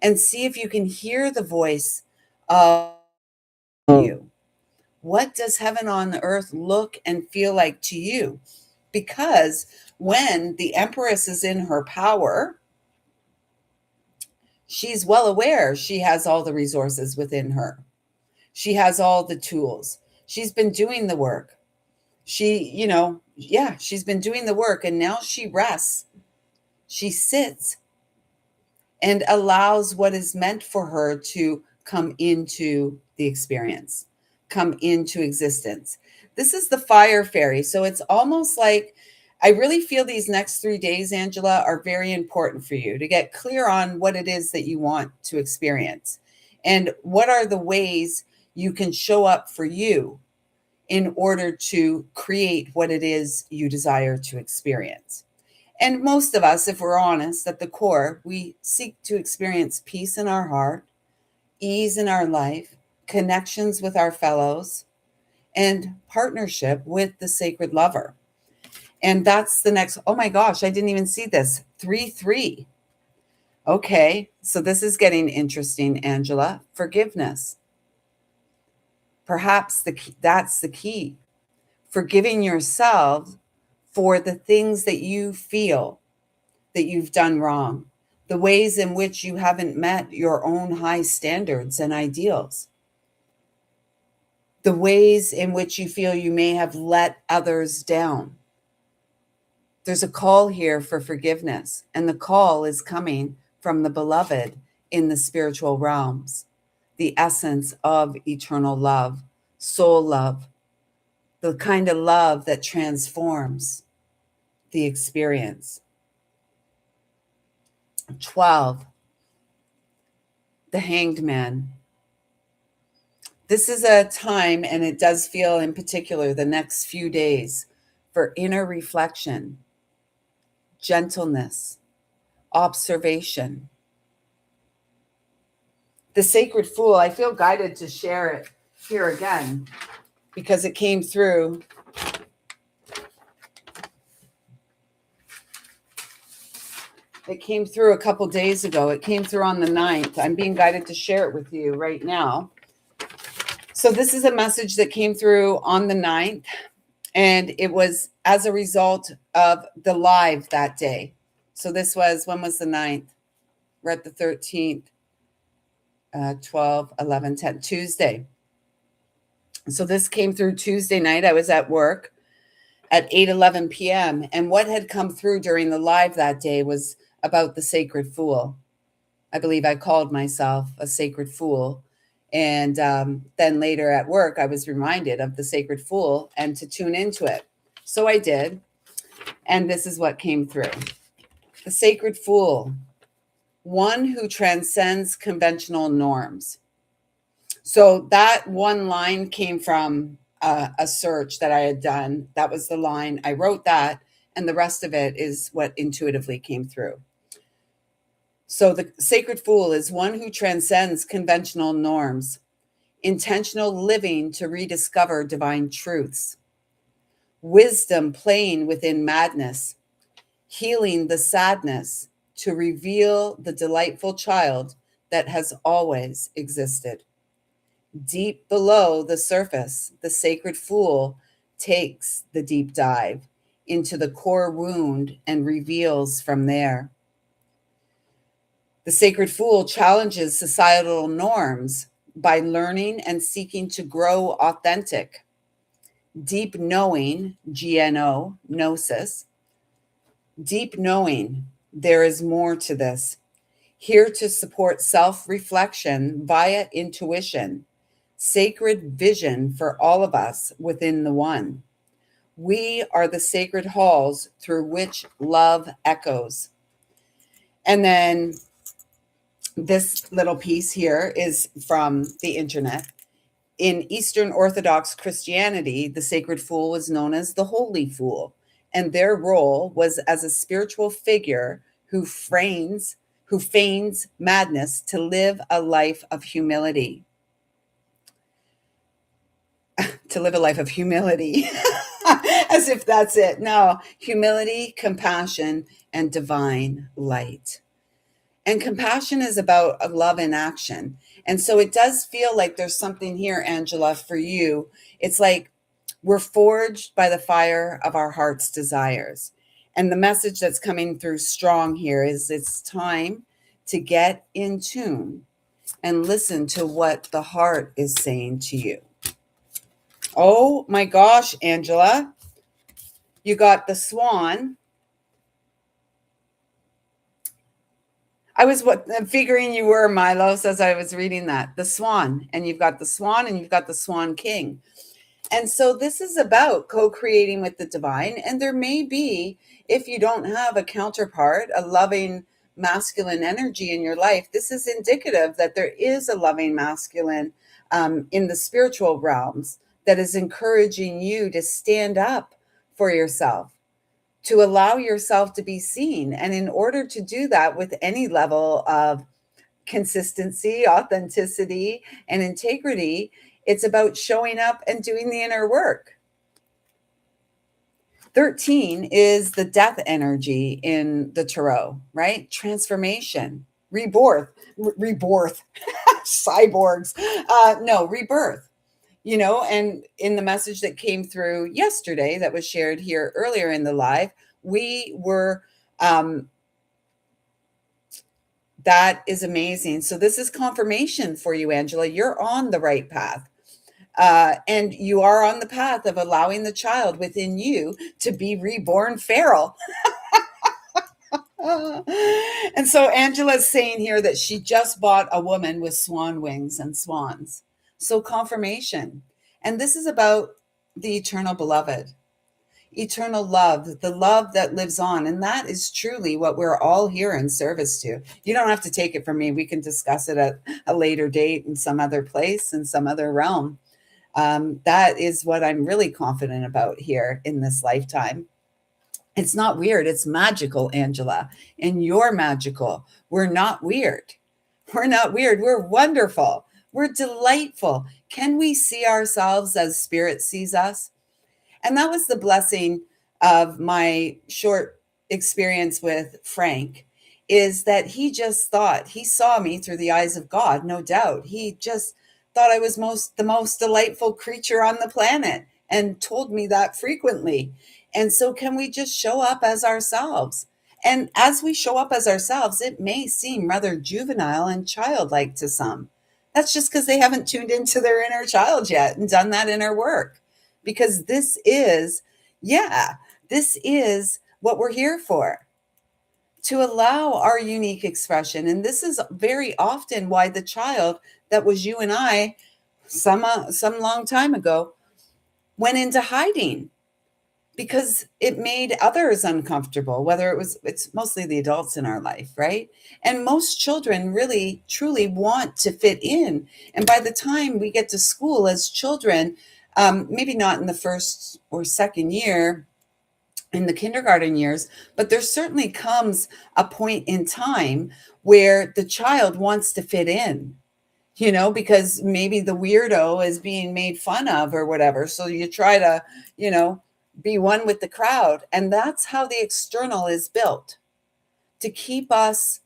and see if you can hear the voice of you. What does heaven on earth look and feel like to you? Because when the Empress is in her power, she's well aware she has all the resources within her. She has all the tools. She's been doing the work. She's been doing the work and now she rests. She sits and allows what is meant for her to come into the experience, come into existence. This is the fire fairy. So it's almost like I really feel these next 3 days, Angela, are very important for you to get clear on what it is that you want to experience and what are the ways you can show up for you in order to create what it is you desire to experience. And most of us, if we're honest, at the core, we seek to experience peace in our heart, ease in our life, connections with our fellows, and partnership with the sacred lover. And that's the next, oh my gosh, I didn't even see this. 3-3. Okay, so this is getting interesting, Angela. Forgiveness. Perhaps that's the key. Forgiving yourself for the things that you feel that you've done wrong, the ways in which you haven't met your own high standards and ideals, the ways in which you feel you may have let others down. There's a call here for forgiveness, and the call is coming from the beloved in the spiritual realms, the essence of eternal love, soul love, the kind of love that transforms the experience. 12, the Hanged Man. This is a time, and it does feel in particular the next few days, for inner reflection, gentleness, observation. The Sacred Fool, I feel guided to share it here again because it came through. It came through a couple days ago. It came through on the 9th. I'm being guided to share it with you right now. So this is a message that came through on the 9th, and it was as a result of the live that day. So this was, when was the 9th? We're at the 13th, 12, 11, 10, Tuesday. So this came through Tuesday night. I was at work at 8:11 p.m. And what had come through during the live that day was about the Sacred Fool. I believe I called myself a Sacred Fool. And then later at work, I was reminded of the Sacred Fool and to tune into it. So I did. And this is what came through. The Sacred Fool, one who transcends conventional norms. So that one line came from a search that I had done. That was the line. I wrote that. And the rest of it is what intuitively came through. So the Sacred Fool is one who transcends conventional norms, intentional living to rediscover divine truths, wisdom playing within madness, healing the sadness to reveal the delightful child that has always existed. Deep below the surface, the sacred fool takes the deep dive into the core wound and reveals from there. The sacred fool challenges societal norms by learning and seeking to grow authentic. Deep knowing, GNO, gnosis, deep knowing, there is more to this. Here to support self reflection via intuition, sacred vision for all of us within the one. We are the sacred halls through which love echoes. And then this little piece here is from the internet. In Eastern Orthodox Christianity, the sacred fool was known as the holy fool, and their role was as a spiritual figure who feigns madness to live a life of humility. To live a life of humility. As if that's it. No, humility, compassion, and divine light. And compassion is about love in action. And so it does feel like there's something here, Angela, for you. It's like we're forged by the fire of our heart's desires. And the message that's coming through strong here is it's time to get in tune and listen to what the heart is saying to you. Oh my gosh, Angela, you got the swan. I was figuring you were, Milos, as I was reading that. The swan. And you've got the swan and you've got the swan king. And so this is about co-creating with the divine. And there may be, if you don't have a counterpart, a loving masculine energy in your life, this is indicative that there is a loving masculine in the spiritual realms that is encouraging you to stand up for yourself, to allow yourself to be seen. And in order to do that with any level of consistency, authenticity, and integrity, it's about showing up and doing the inner work. 13 is the death energy in the tarot, right? Transformation, rebirth, cyborgs. No, rebirth. And in the message that came through yesterday that was shared here earlier in the live, we were, that is amazing. So this is confirmation for you, Angela. You're on the right path. And you are on the path of allowing the child within you to be reborn feral. And so Angela's saying here that she just bought a woman with swan wings and swans. So confirmation. And this is about the eternal beloved, eternal love, the love that lives on. And that is truly what we're all here in service to. You don't have to take it from me. We can discuss it at a later date in some other place, in some other realm. That is what I'm really confident about here in this lifetime. It's not weird. It's magical, Angela. And you're magical. We're not weird. We're not weird. We're wonderful. We're delightful. Can we see ourselves as spirit sees us? And that was the blessing of my short experience with Frank, is that he just thought he saw me through the eyes of God, no doubt. He just thought I was the most delightful creature on the planet and told me that frequently. And so can we just show up as ourselves? And as we show up as ourselves, it may seem rather juvenile and childlike to some. That's just because they haven't tuned into their inner child yet and done that inner work. Because this is what we're here for, to allow our unique expression. And this is very often why the child that was you and I some long time ago went into hiding, because it made others uncomfortable, it's mostly the adults in our life, right? And most children really truly want to fit in. And by the time we get to school as children, maybe not in the first or second year, in the kindergarten years, but there certainly comes a point in time where the child wants to fit in, because maybe the weirdo is being made fun of or whatever. So you try to, be one with the crowd. And that's how the external is built, to keep us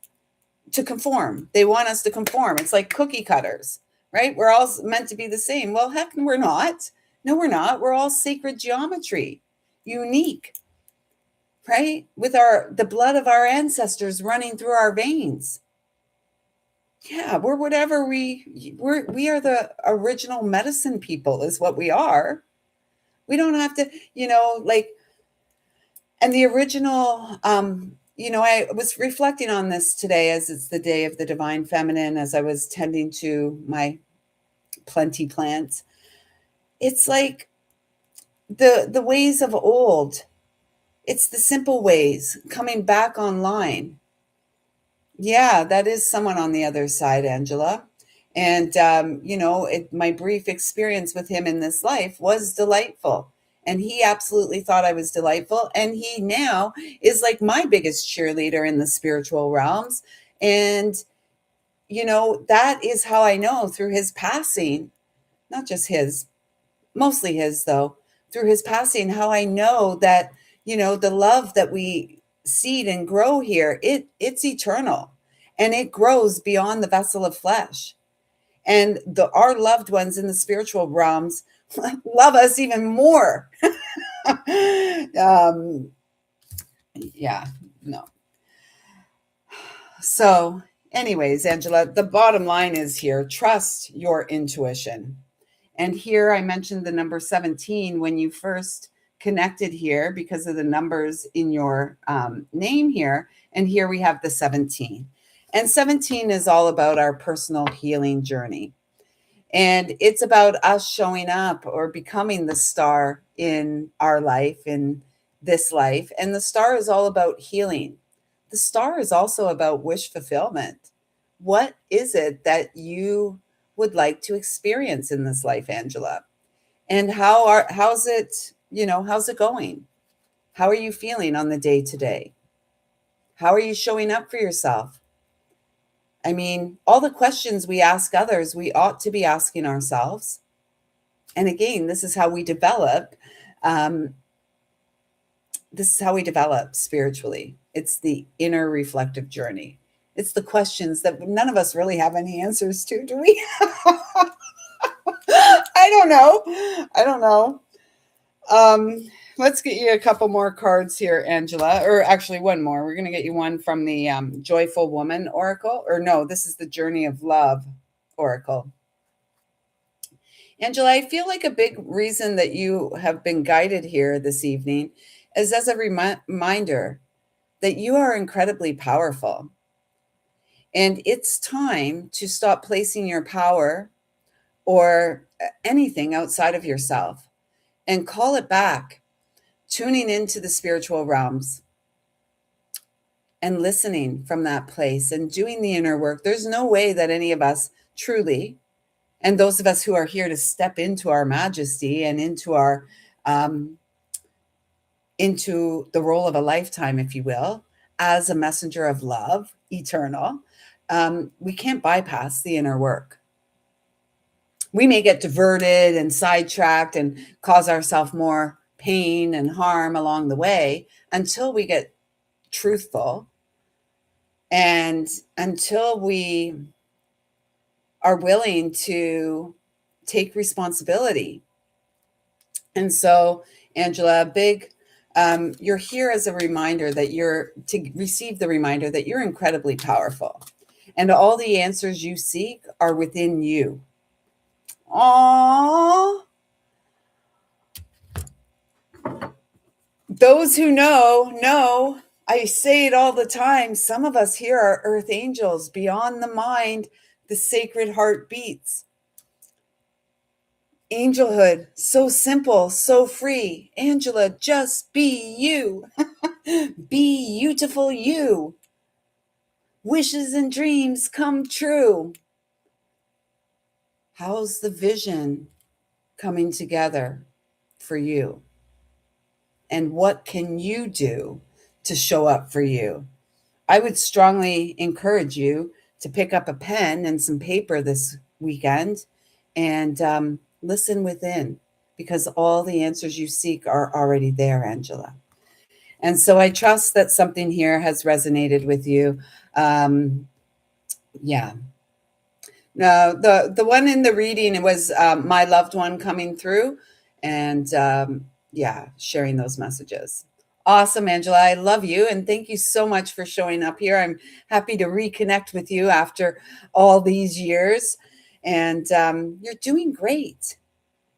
to conform. They want us to conform. It's like cookie cutters, right? We're all meant to be the same. Well, heck, we're not. No, we're not. We're all sacred geometry, unique, right? With the blood of our ancestors running through our veins. Yeah, we're whatever we are the original medicine people is what we are. We don't have to, like, and the original, I was reflecting on this today as it's the day of the divine feminine, as I was tending to my plenty plants. It's like the ways of old. It's the simple ways coming back online. Yeah, that is someone on the other side, Angela. And, my brief experience with him in this life was delightful. And he absolutely thought I was delightful. And he now is like my biggest cheerleader in the spiritual realms. And, that is how I know through his passing, not just his, mostly his though, through his passing, how I know that, the love that we seed and grow here, it's eternal, and it grows beyond the vessel of flesh. And our loved ones in the spiritual realms love us even more. um, yeah, no. So, anyways, Angela, the bottom line is here: trust your intuition. And here I mentioned the number 17 when you first connected here because of the numbers in your name here. And here we have the 17. And 17 is all about our personal healing journey. And it's about us showing up or becoming the star in our life, in this life. And the star is all about healing. The star is also about wish fulfillment. What is it that you would like to experience in this life, Angela? And how's it going? How are you feeling on the day to day? How are you showing up for yourself? I mean, all the questions we ask others, we ought to be asking ourselves. And again, this is how we develop. Um, this is how we develop spiritually. It's the inner reflective journey. It's the questions that none of us really have any answers to, do we? I don't know. I don't know. Let's get you a couple more cards here, Angela, or actually one more. We're going to get you one from the Joyful Woman Oracle, or no, this is the Journey of Love Oracle. Angela, I feel like a big reason that you have been guided here this evening is as a reminder that you are incredibly powerful. And it's time to stop placing your power or anything outside of yourself and call it back, tuning into the spiritual realms and listening from that place and doing the inner work. There's no way that any of us truly, and those of us who are here to step into our majesty and into our into the role of a lifetime, if you will, as a messenger of love, eternal, we can't bypass the inner work. We may get diverted and sidetracked and cause ourselves more pain and harm along the way until we get truthful and until we are willing to take responsibility. And so, Angela, you're here as a reminder that to receive the reminder that you're incredibly powerful and all the answers you seek are within you. Aww. Those who know. I say it all the time. Some of us here are earth angels. Beyond the mind, the sacred heart beats. Angelhood, so simple, so free. Angela, just be you. Be beautiful you. Wishes and dreams come true. How's the vision coming together for you? And what can you do to show up for you? I would strongly encourage you to pick up a pen and some paper this weekend and listen within. because all the answers you seek are already there, Angela. And so I trust that something here has resonated with you. Um, yeah. No, the one in the reading, it was my loved one coming through, and yeah, sharing those messages. Awesome, Angela. I love you, and thank you so much for showing up here. I'm happy to reconnect with you after all these years, and you're doing great.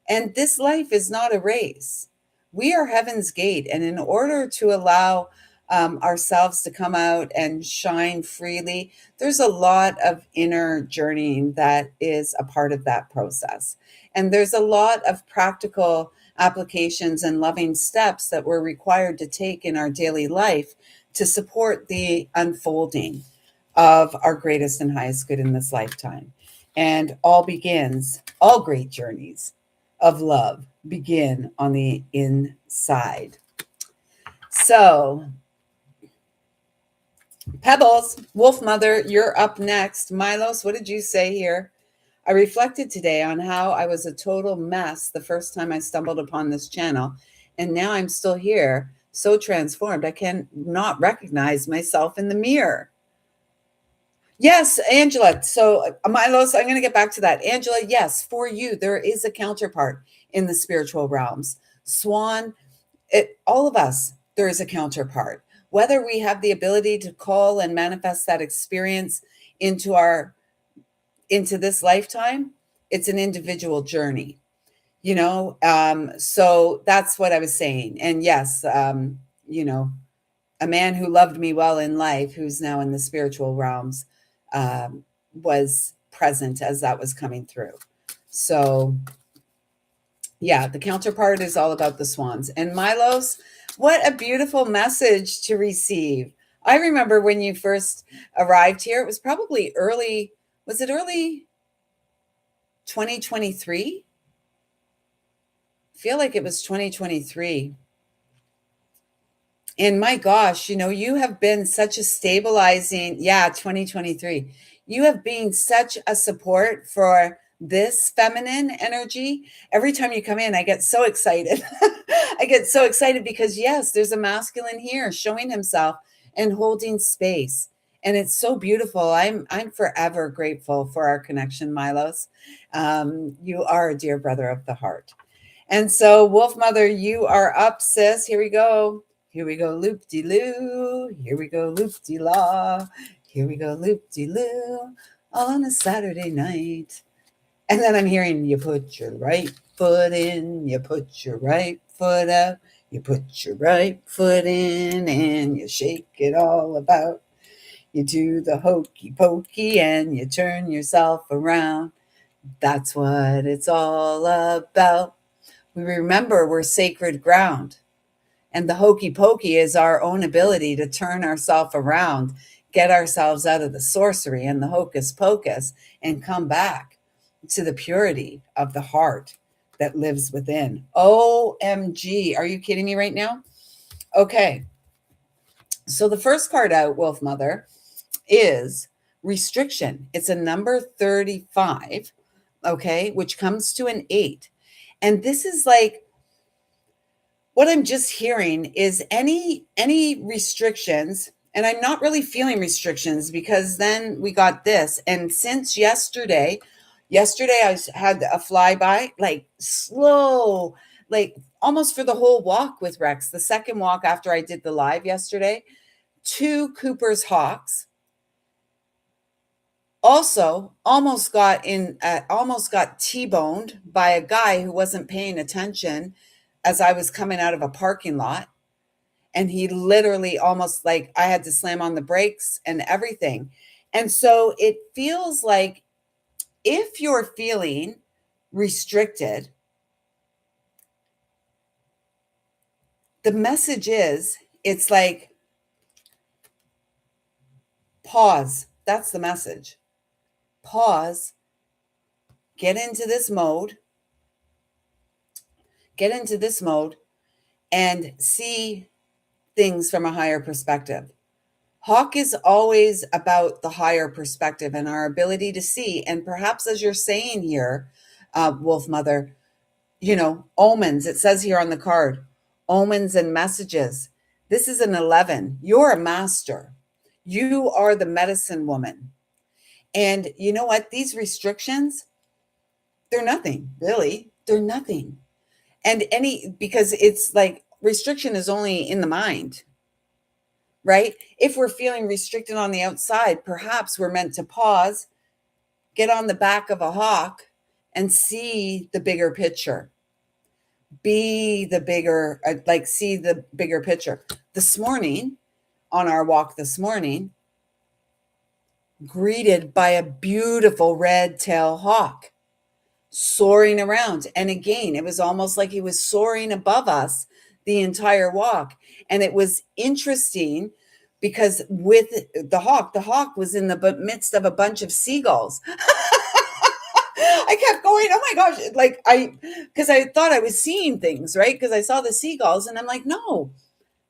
And this life is not a race. We are heaven's gate. And in order to allow ourselves to come out and shine freely, there's a lot of inner journeying that is a part of that process. And there's a lot of practical applications and loving steps that we're required to take in our daily life to support the unfolding of our greatest and highest good in this lifetime. And all great journeys of love begin on the inside. So, Pebbles, Wolf Mother, you're up next. Milos, what did you say here? I reflected today on how I was a total mess the first time I stumbled upon this channel, and now I'm still here, so transformed I can not recognize myself in the mirror. Yes, Angela. So, Milos, I'm going to get back to that. Angela, yes, for you, there is a counterpart in the spiritual realms. Swan, all of us, there is a counterpart. Whether we have the ability to call and manifest that experience into into this lifetime, it's an individual journey. So that's what I was saying. And yes, a man who loved me well in life, who's now in the spiritual realms, was present as that was coming through. So, yeah, the counterpart is all about the swans. And Milos, what a beautiful message to receive. I remember when you first arrived here, it was probably was it early 2023? I feel like it was 2023. And my gosh, you have been such a stabilizing, yeah, 2023. You have been such a support for this feminine energy. Every time you come in, I get so excited. I get so excited because yes, there's a masculine here showing himself and holding space. And it's so beautiful. I'm forever grateful for our connection, Milos. You are a dear brother of the heart. And so, Wolf Mother, you are up, sis. Here we go. Here we go, loop de loo. Here we go, loop de la. Here we go, loop de loo. All on a Saturday night. And then I'm hearing you put your right foot in, you put your right foot out, you put your right foot in, and you shake it all about. You do the hokey pokey and you turn yourself around. That's what it's all about. We remember we're sacred ground. And the hokey pokey is our own ability to turn ourselves around, get ourselves out of the sorcery and the hocus pocus, and come back to the purity of the heart that lives within. OMG. Are you kidding me right now? Okay. So the first card out, Wolf Mother, is restriction. It's a number 35, okay, which comes to an 8. And this is like, what I'm just hearing is any restrictions, and I'm not really feeling restrictions because then we got this. And since yesterday I had a flyby, like slow, like almost for the whole walk with Rex, the second walk after I did the live yesterday, 2 Cooper's Hawks. Also, almost got T-boned by a guy who wasn't paying attention as I was coming out of a parking lot. And he literally almost, like, I had to slam on the brakes and everything. And so it feels like if you're feeling restricted, the message is, it's like, pause. That's the message. Pause. Get into this mode. And see things from a higher perspective. Hawk is always about the higher perspective and our ability to see. And perhaps, as you're saying here, Wolf Mother, Omens. It says here on the card, omens and messages. This is an 11. You're a master. You are the medicine woman. And you know what? These restrictions, they're nothing, really. They're nothing. Because it's like restriction is only in the mind, right? If we're feeling restricted on the outside, perhaps we're meant to pause, get on the back of a hawk, and see the bigger picture. See the bigger picture. This morning, on our walk this morning, greeted by a beautiful red tail hawk soaring around. And again, it was almost like he was soaring above us the entire walk. And it was interesting because with the hawk was in the midst of a bunch of seagulls. I kept going, oh my gosh, because I thought I was seeing things, right? Because I saw the seagulls and I'm like, no,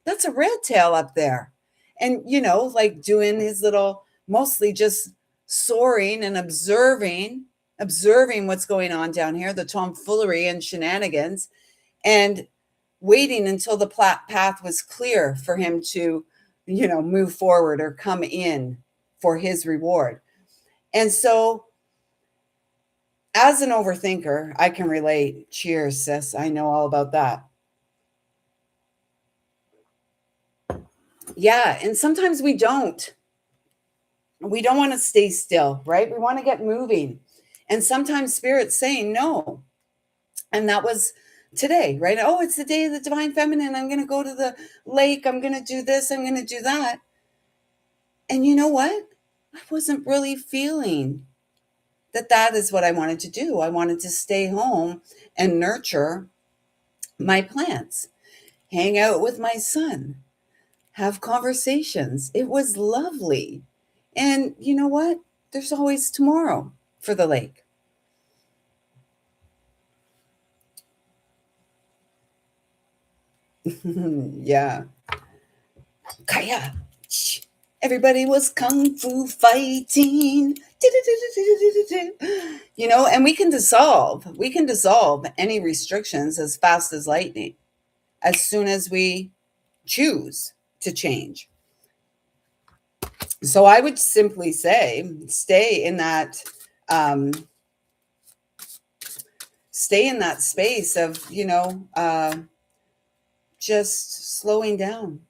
that's a red tail up there. And, like doing his little, mostly just soaring and observing what's going on down here, the tomfoolery and shenanigans, and waiting until the path was clear for him to, move forward or come in for his reward. And so, as an overthinker, I can relate. Cheers, sis. I know all about that. Yeah. And sometimes we don't. We don't want to stay still, right? We want to get moving. And sometimes Spirit's saying no. And that was today, right? Oh, it's the day of the divine feminine. I'm going to go to the lake. I'm going to do this. I'm going to do that. And you know what? I wasn't really feeling that is what I wanted to do. I wanted to stay home and nurture my plants, hang out with my son, have conversations. It was lovely. And you know what? There's always tomorrow for the lake. Yeah. Kaya. Everybody was kung fu fighting. And we can dissolve any restrictions as fast as lightning as soon as we choose to change. So I would simply say um, stay in that space of, just slowing down.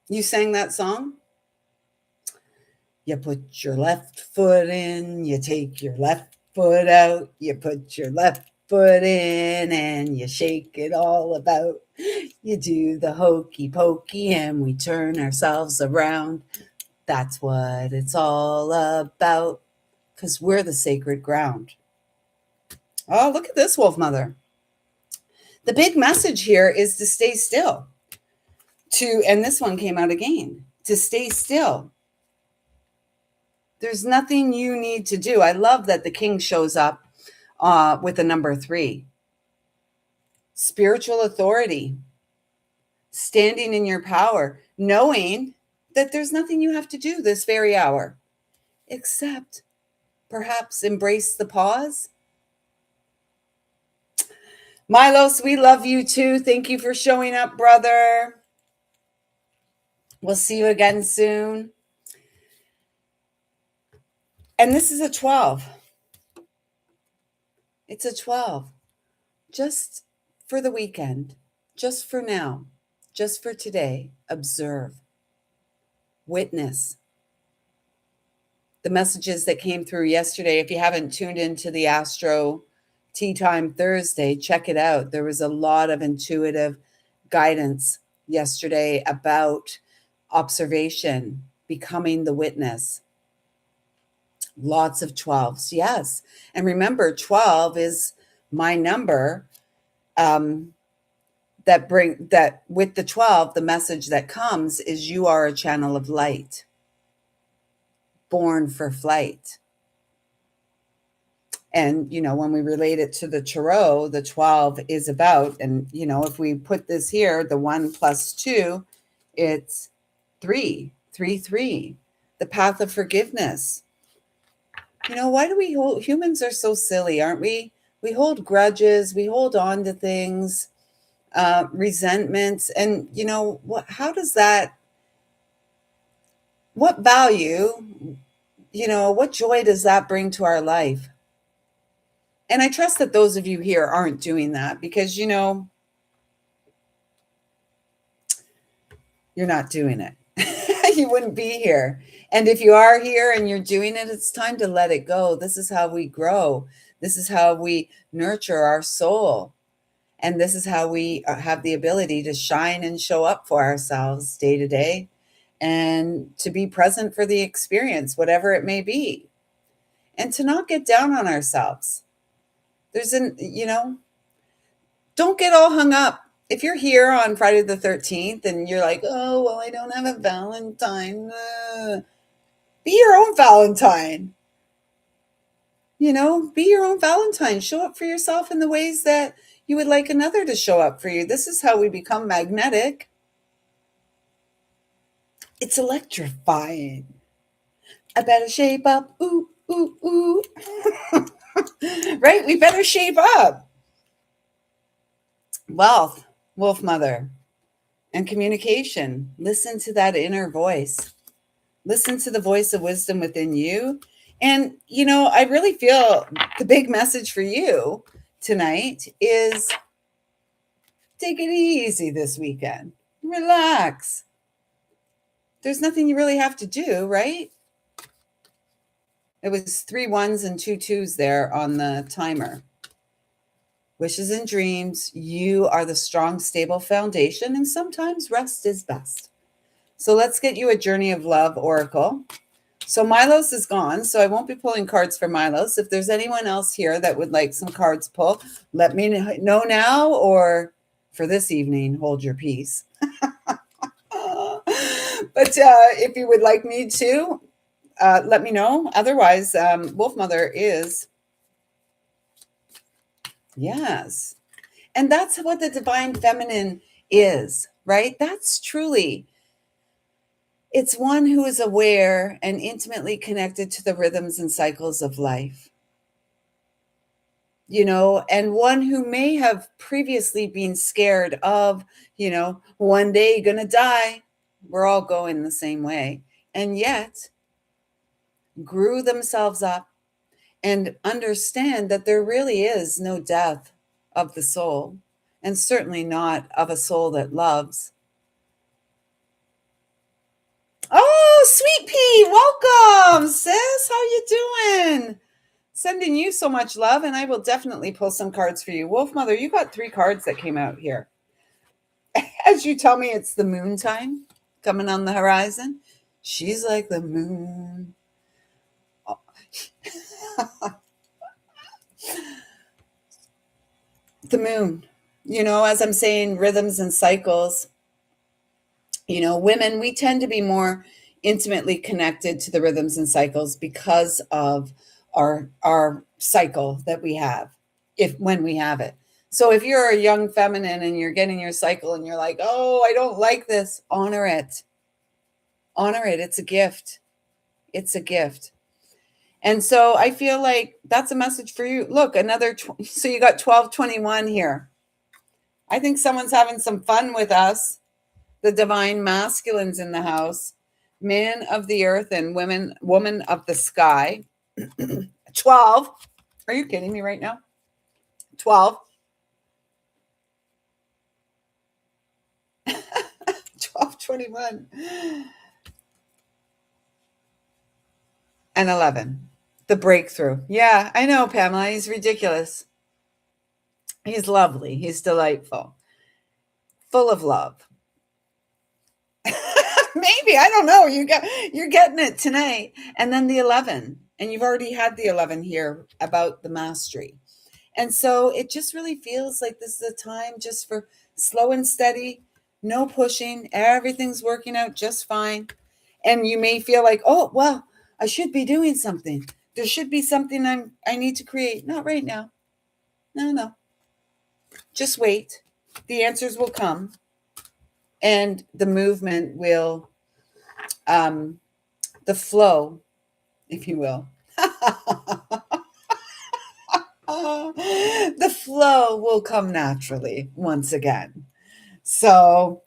You sang that song? You put your left foot in, you take your left foot out, you put your left foot in, and you shake it all about. You do the hokey pokey, and we turn ourselves around. That's what it's all about, because we're the sacred ground. Oh, look at this, Wolf Mother. The big message here is to stay still. And this one came out again, to stay still. There's nothing you need to do. I love that the king shows up with the number 3. Spiritual authority, standing in your power, knowing that there's nothing you have to do this very hour, except perhaps embrace the pause. Milos, we love you too. Thank you for showing up, brother. We'll see you again soon. And this is a 12. It's a 12. Just for the weekend, just for now, just for today, observe, witness the messages that came through yesterday. If you haven't tuned into the Astro Tea Time Thursday, check it out. There was a lot of intuitive guidance yesterday about observation, becoming the witness. Lots of 12s, yes. And remember, 12 is my number. That with the 12, the message that comes is you are a channel of light, born for flight. And, when we relate it to the tarot, the 12 is about, and, if we put this here, the 1 plus 2, it's 3, 3, 3, the path of forgiveness. Why do humans are so silly, aren't we? we hold grudges, we hold on to things, resentments, and how does that, what value, what joy does that bring to our life? And I trust that those of you here aren't doing that because you're not doing it. You wouldn't be here. And if you are here and you're doing it, it's time to let it go. This is how we grow. This is how we nurture our soul. And this is how we have the ability to shine and show up for ourselves day to day and to be present for the experience, whatever it may be, and to not get down on ourselves. Don't get all hung up. If you're here on Friday the 13th and you're like, oh, well, I don't have a Valentine, be your own Valentine. Be your own Valentine. Show up for yourself in the ways that you would like another to show up for you. This is how we become magnetic. It's electrifying. I better shape up. Ooh, ooh, ooh. Right? We better shape up. Wealth, Wolf Mother, and communication. Listen to that inner voice. Listen to the voice of wisdom within you. And, I really feel the big message for you tonight is take it easy this weekend. Relax. There's nothing you really have to do, right? It was 3 ones and 2 twos there on the timer. Wishes and dreams, you are the strong, stable foundation, and sometimes rest is best. So let's get you a Journey of Love oracle. So Milos is gone, so I won't be pulling cards for Milos. If there's anyone else here that would like some cards pulled, let me know now, or for this evening, hold your peace. But if you would like me to, let me know. Otherwise, Wolf Mother is, yes. And that's what the divine feminine is, right? That's truly, it's one who is aware and intimately connected to the rhythms and cycles of life. And one who may have previously been scared of, one day gonna die. We're all going the same way. And yet grew themselves up and understand that there really is no death of the soul, and certainly not of a soul that loves. Oh, Sweet Pea, welcome, sis. How you doing? Sending you so much love, and I will definitely pull some cards for you. Wolf Mother, you got 3 cards that came out here. As you tell me it's the moon time coming on the horizon. She's like the moon. Oh. The moon. As I'm saying, rhythms and cycles. Women, we tend to be more intimately connected to the rhythms and cycles because of our cycle that we have, when we have it. So if you're a young feminine and you're getting your cycle and you're like, oh, I don't like this, honor it. Honor it. It's a gift. It's a gift. And so I feel like that's a message for you. Look, so you got 1221 here. I think someone's having some fun with us. The divine masculines in the house, man of the earth and woman of the sky. 12. Are you kidding me right now? 12. 1221. And 11. The breakthrough. Yeah, I know, Pamela. He's ridiculous. He's lovely. He's delightful. Full of love. Maybe, I don't know. You're getting it tonight. And then the 11. And you've already had the 11 here about the mastery. And so it just really feels like this is a time just for slow and steady, no pushing. Everything's working out just fine. And you may feel like, oh, well, I should be doing something. There should be something I need to create. Not right now. No. Just wait. The answers will come. And the movement will, the flow, if you will. The flow will come naturally once again. So,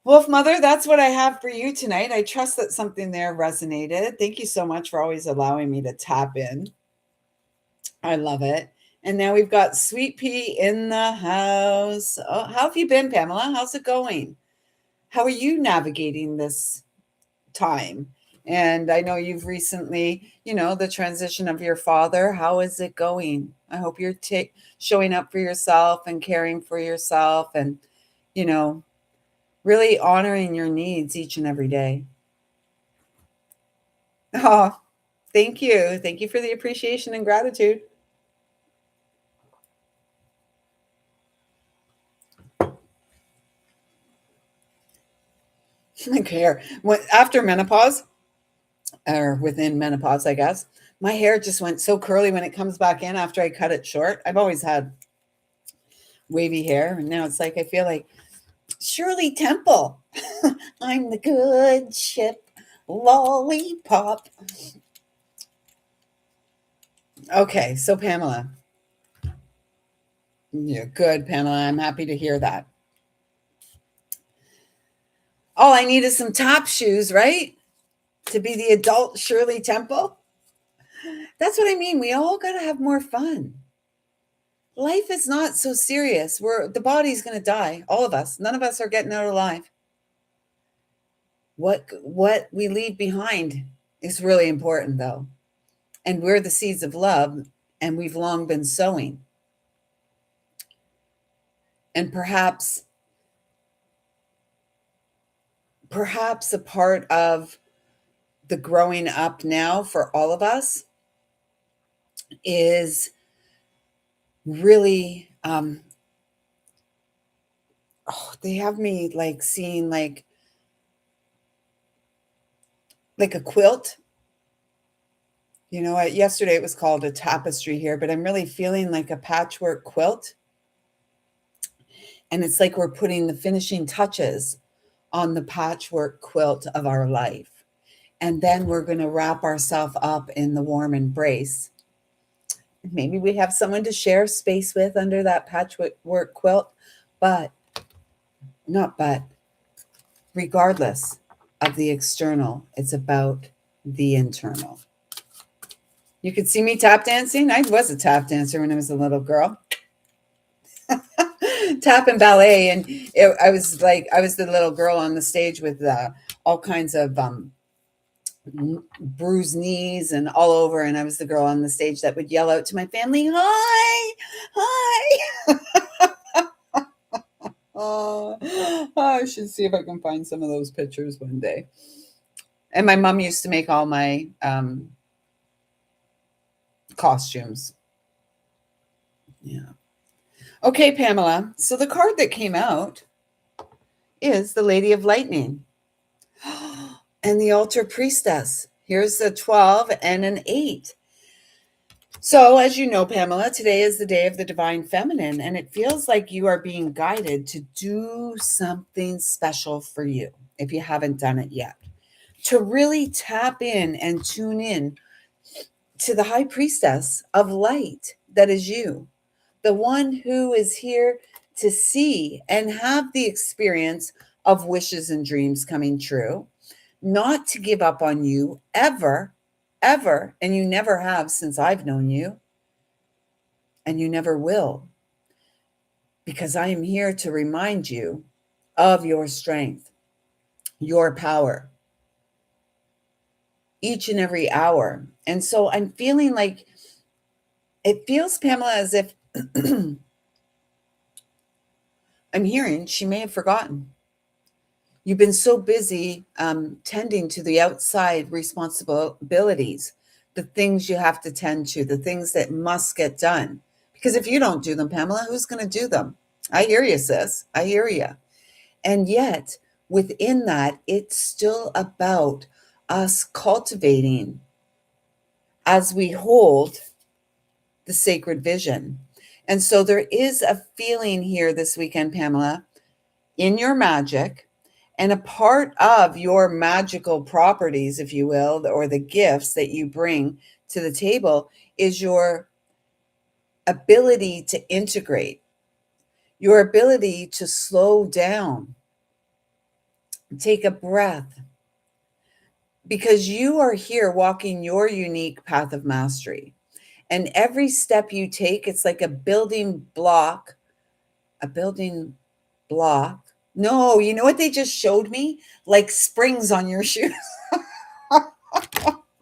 Wolf Mother, that's what I have for you tonight. I trust that something there resonated. Thank you so much for always allowing me to tap in. I love it. And now we've got Sweet Pea in the house. Oh, how have you been, Pamela? How's it going? How are you navigating this time? And I know you've recently, the transition of your father. How is it going? I hope you're showing up for yourself and caring for yourself and, you know, really honoring your needs each and every day. Oh, thank you. Thank you for the appreciation and gratitude. Like hair. After menopause, or within menopause, I guess, my hair just went so curly when it comes back in after I cut it short. I've always had wavy hair, and now it's like I feel like Shirley Temple. I'm the good ship lollipop. Okay, so Pamela. Yeah, good, Pamela. I'm happy to hear that. All I need is some top shoes, right? To be the adult Shirley Temple. That's what I mean. We all got to have more fun. Life is not so serious. The body's going to die, all of us. None of us are getting out alive. What we leave behind is really important, though. And we're the seeds of love, and we've long been sowing. And perhaps a part of the growing up now for all of us is really they have me like seeing like a quilt. Yesterday it was called a tapestry here, but I'm really feeling like a patchwork quilt. And it's like we're putting the finishing touches on the patchwork quilt of our life. And then we're going to wrap ourselves up in the warm embrace. Maybe we have someone to share space with under that patchwork quilt, but regardless of the external, it's about the internal. You could see me tap dancing. I was a tap dancer when I was a little girl. Tap and ballet, and I was the little girl on the stage with all kinds of bruised knees and all over, and I was the girl on the stage that would yell out to my family, "Hi, hi!" Oh, I should see if I can find some of those pictures one day. And my mom used to make all my costumes. Yeah. Okay, Pamela. So the card that came out is the Lady of Lightning and the Altar Priestess. Here's a 12 and an 8. So, as you know, Pamela, today is the day of the Divine Feminine, and it feels like you are being guided to do something special for you if you haven't done it yet. To really tap in and tune in to the High Priestess of Light that is you, the one who is here to see and have the experience of wishes and dreams coming true, not to give up on you ever, ever, and you never have since I've known you, and you never will, because I am here to remind you of your strength, your power, each and every hour. And so I'm feeling like it feels, Pamela, as if I'm hearing she may have forgotten. You've been so busy tending to the outside responsibilities, the things you have to tend to, the things that must get done. Because if you don't do them, Pamela, who's going to do them? I hear you, sis. I hear you. And yet, within that, it's still about us cultivating as we hold the sacred vision. And so there is a feeling here this weekend, Pamela, in your magic, and a part of your magical properties, if you will, or the gifts that you bring to the table is your ability to integrate, your ability to slow down, take a breath, because you are here walking your unique path of mastery. And every step you take, it's like a building block. No, you know what they just showed me? Like springs on your shoes.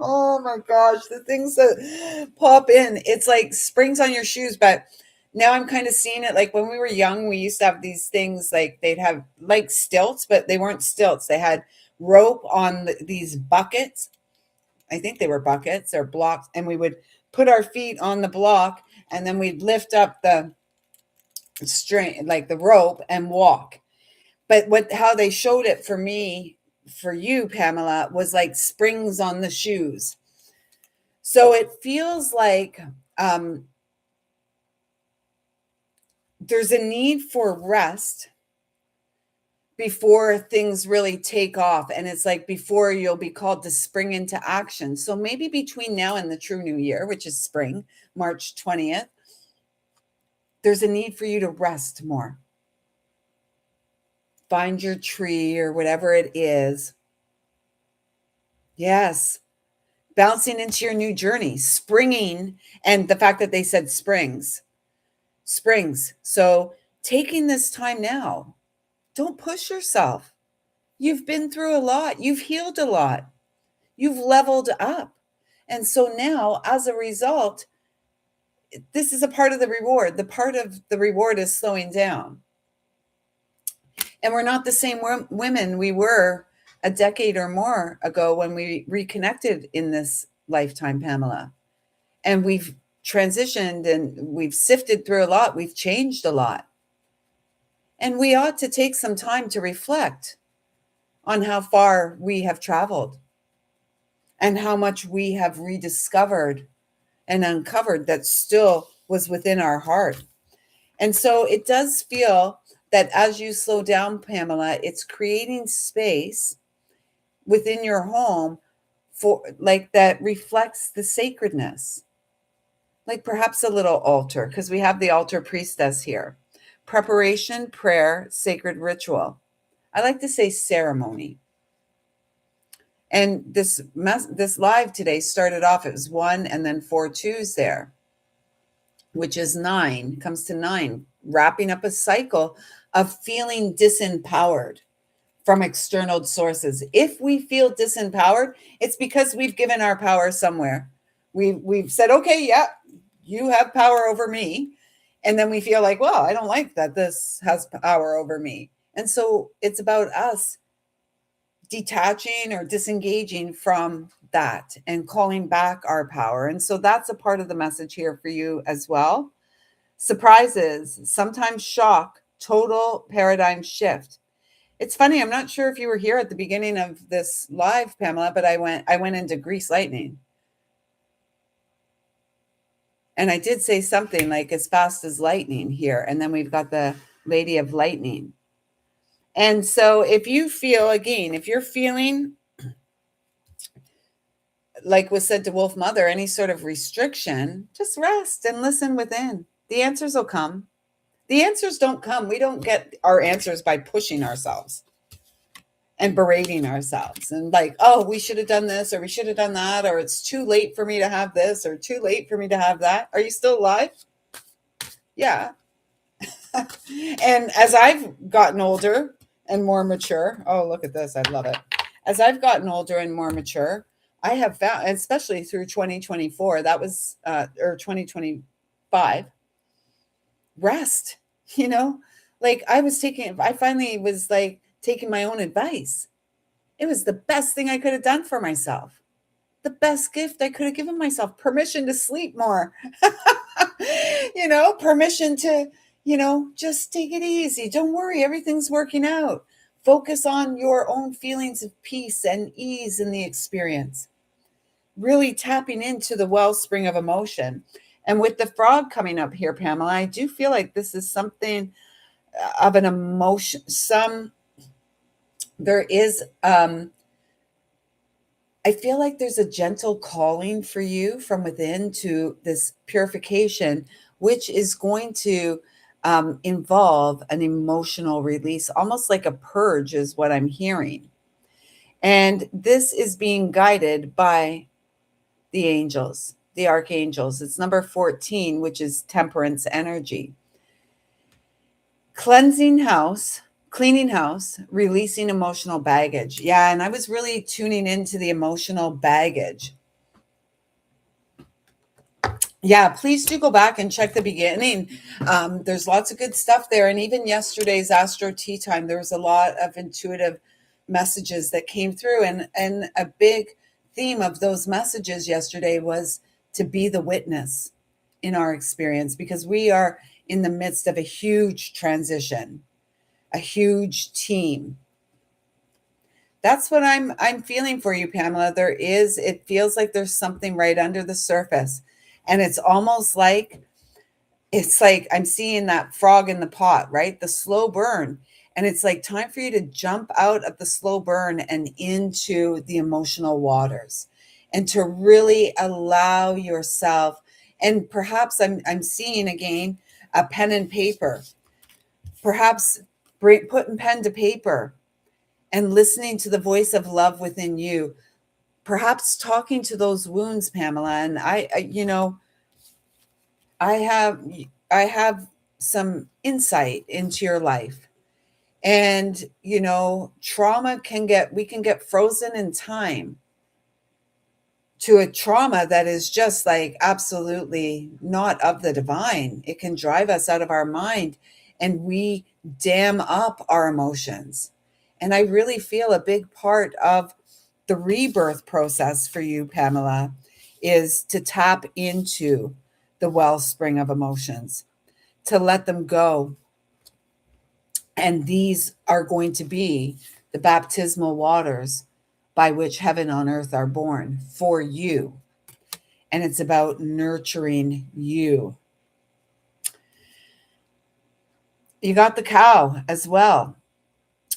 Oh my gosh, the things that pop in. It's like springs on your shoes, but now I'm kind of seeing it like when we were young, we used to have these things like they'd have like stilts, but they weren't stilts. They had rope on these buckets. I think they were buckets or blocks, and we would put our feet on the block and then we'd lift up the string, like the rope, and walk. But what how they showed it for me, for you, Pamela, was like springs on the shoes. So it feels like um, there's a need for rest before things really take off. And it's like before you'll be called to spring into action. So maybe between now and the true new year, which is spring, March 20th, there's a need for you to rest more. Find your tree or whatever it is. Yes. Bouncing into your new journey, springing, and the fact that they said springs. So taking this time now, don't push yourself. You've been through a lot, you've healed a lot, you've leveled up. And so now, as a result, this is a part of the reward. The part of the reward is slowing down. And we're not the same women we were a decade or more ago when we reconnected in this lifetime, Pamela. And we've transitioned and we've sifted through a lot. We've changed a lot. And we ought to take some time to reflect on how far we have traveled and how much we have rediscovered and uncovered that still was within our heart. And so it does feel that as you slow down, Pamela, it's creating space within your home for like that reflects the sacredness, like perhaps a little altar, because we have the altar priestess here. Preparation, prayer, sacred ritual. I like to say ceremony. And this live today started off, it was 1 and then 4 twos there, which is 9, comes to 9, wrapping up a cycle of feeling disempowered from external sources. If we feel disempowered, it's because we've given our power somewhere. We've said, okay, yeah, you have power over me. And then we feel like, well, I don't like that this has power over me. And so it's about us detaching or disengaging from that and calling back our power. And so that's a part of the message here for you as well. Surprises, sometimes shock, total paradigm shift. It's funny, I'm not sure if you were here at the beginning of this live, Pamela, but I went into grease lightning. And I did say something like as fast as lightning here. And then we've got the Lady of Lightning. And so if you feel, again, if you're feeling like was said to Wolf Mother, any sort of restriction, just rest and listen within. The answers will come. The answers don't come. We don't get our answers by pushing ourselves and berating ourselves and like, oh, we should have done this or we should have done that, or it's too late for me to have this or too late for me to have that. Are you still alive? Yeah. And as I've gotten older and more mature, oh, look at this. I love it. As I've gotten older and more mature, I have found, especially through 2024, that was, or 2025, rest, you know, like I finally was like taking my own advice. It was the best thing I could have done for myself. The best gift I could have given myself, permission to sleep more, permission to, just take it easy. Don't worry. Everything's working out. Focus on your own feelings of peace and ease in the experience. Really tapping into the wellspring of emotion. And with the frog coming up here, Pamela, I do feel like this is something of an emotion. There is, I feel like there's a gentle calling for you from within to this purification which is going to involve an emotional release, almost like a purge, is what I'm hearing. And this is being guided by the angels, the archangels. It's number 14, which is temperance energy. Cleansing house, cleaning house, releasing emotional baggage. Yeah, and I was really tuning into the emotional baggage. Yeah, please do go back and check the beginning. There's lots of good stuff there. And even yesterday's Astro Tea Time, there was a lot of intuitive messages that came through. And a big theme of those messages yesterday was to be the witness in our experience, because we are in the midst of a huge transition, a huge team. That's what I'm feeling for you, Pamela. It feels like there's something right under the surface. And it's like I'm seeing that frog in the pot, right? The slow burn. And it's like time for you to jump out of the slow burn and into the emotional waters, and to really allow yourself. And perhaps I'm seeing again a pen and paper. Perhaps putting pen to paper and listening to the voice of love within you, perhaps talking to those wounds, Pamela. And I have I have some insight into your life. And trauma we can get frozen in time to a trauma that is just like absolutely not of the divine. It can drive us out of our mind, and we dam up our emotions. And I really feel a big part of the rebirth process for you, Pamela, is to tap into the wellspring of emotions, to let them go. And these are going to be the baptismal waters by which heaven on earth are born for you. And it's about nurturing you. You got the cow as well.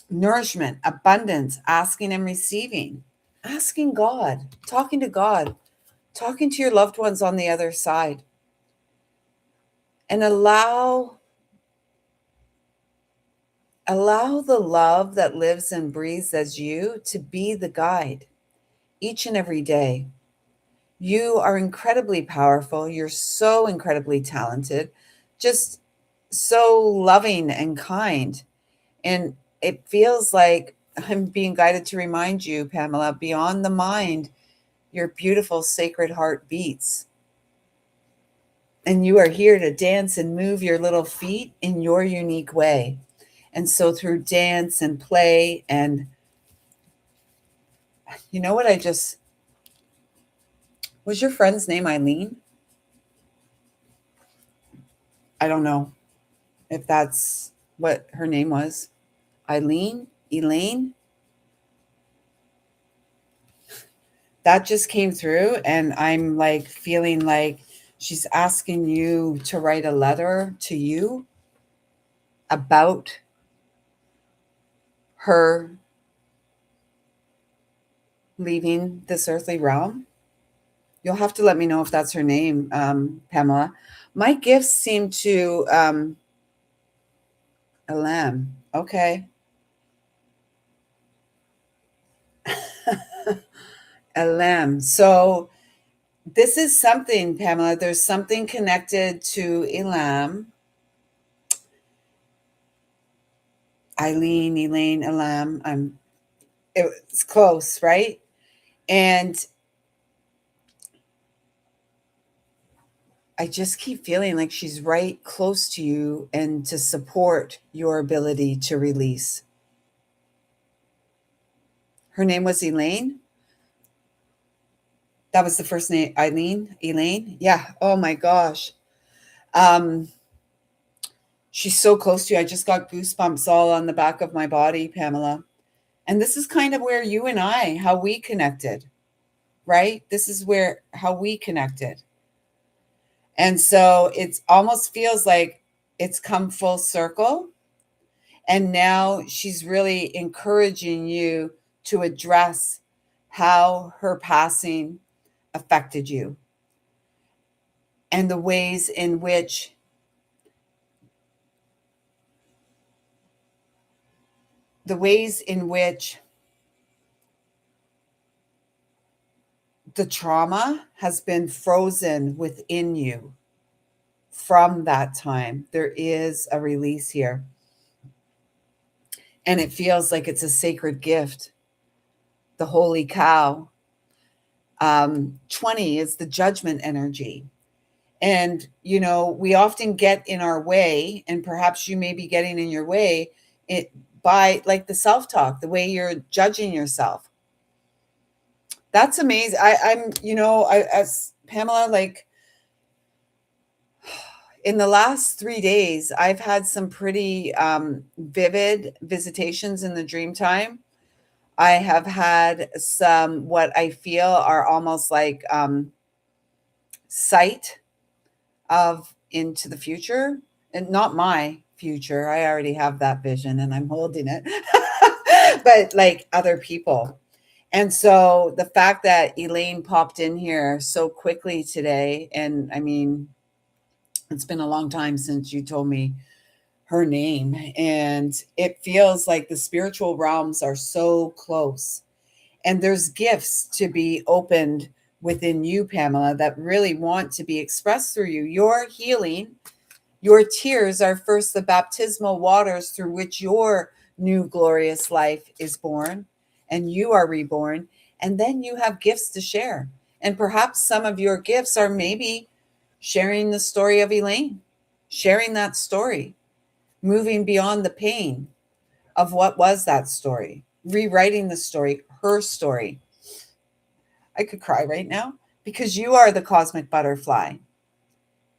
Nourishment, abundance, asking and receiving, asking God, talking to God, talking to your loved ones on the other side. And allow the love that lives and breathes as you to be the guide each and every day. You are incredibly powerful. You're so incredibly talented, just so loving and kind. And it feels like I'm being guided to remind you, Pamela, beyond the mind, your beautiful sacred heart beats. And you are here to dance and move your little feet in your unique way. And so through dance and play, and you know what was your friend's name Eileen? I don't know if that's what her name was. Eileen? Elaine? That just came through, and I'm like feeling like she's asking you to write a letter to you about her leaving this earthly realm. You'll have to let me know if that's her name, Pamela. My gifts seem to a lamb. Okay. A lamb. So this is something, Pamela. There's something connected to a lamb. Eileen, Elaine, a lamb. It's close, right? And I just keep feeling like she's right close to you and to support your ability to release. Her name was Elaine. That was the first name, Eileen, Elaine. Yeah. Oh my gosh. Um, she's so close to you. I just got goosebumps all on the back of my body, Pamela. And this is kind of where you and I, how we connected, right? This is where how we connected. And so it almost feels like it's come full circle. And now she's really encouraging you to address how her passing affected you, and the ways in which the ways in which the trauma has been frozen within you from that time. There is a release here. And it feels like it's a sacred gift. The holy cow. 20 is the judgment energy. And, we often get in our way, and perhaps you may be getting in your way by like the self talk, the way you're judging yourself. That's amazing. As Pamela, like in the last 3 days, I've had some pretty vivid visitations in the dream time. I have had some what I feel are almost like sight of into the future, and not my future. I already have that vision and I'm holding it, but like other people. And so the fact that Elaine popped in here so quickly today, and I mean, it's been a long time since you told me her name, and it feels like the spiritual realms are so close. And there's gifts to be opened within you, Pamela, that really want to be expressed through you. Your healing, your tears are first the baptismal waters through which your new glorious life is born and you are reborn. And then you have gifts to share. And perhaps some of your gifts are maybe sharing the story of Elaine, sharing that story, moving beyond the pain of what was that story, rewriting the story, her story. I could cry right now because you are the cosmic butterfly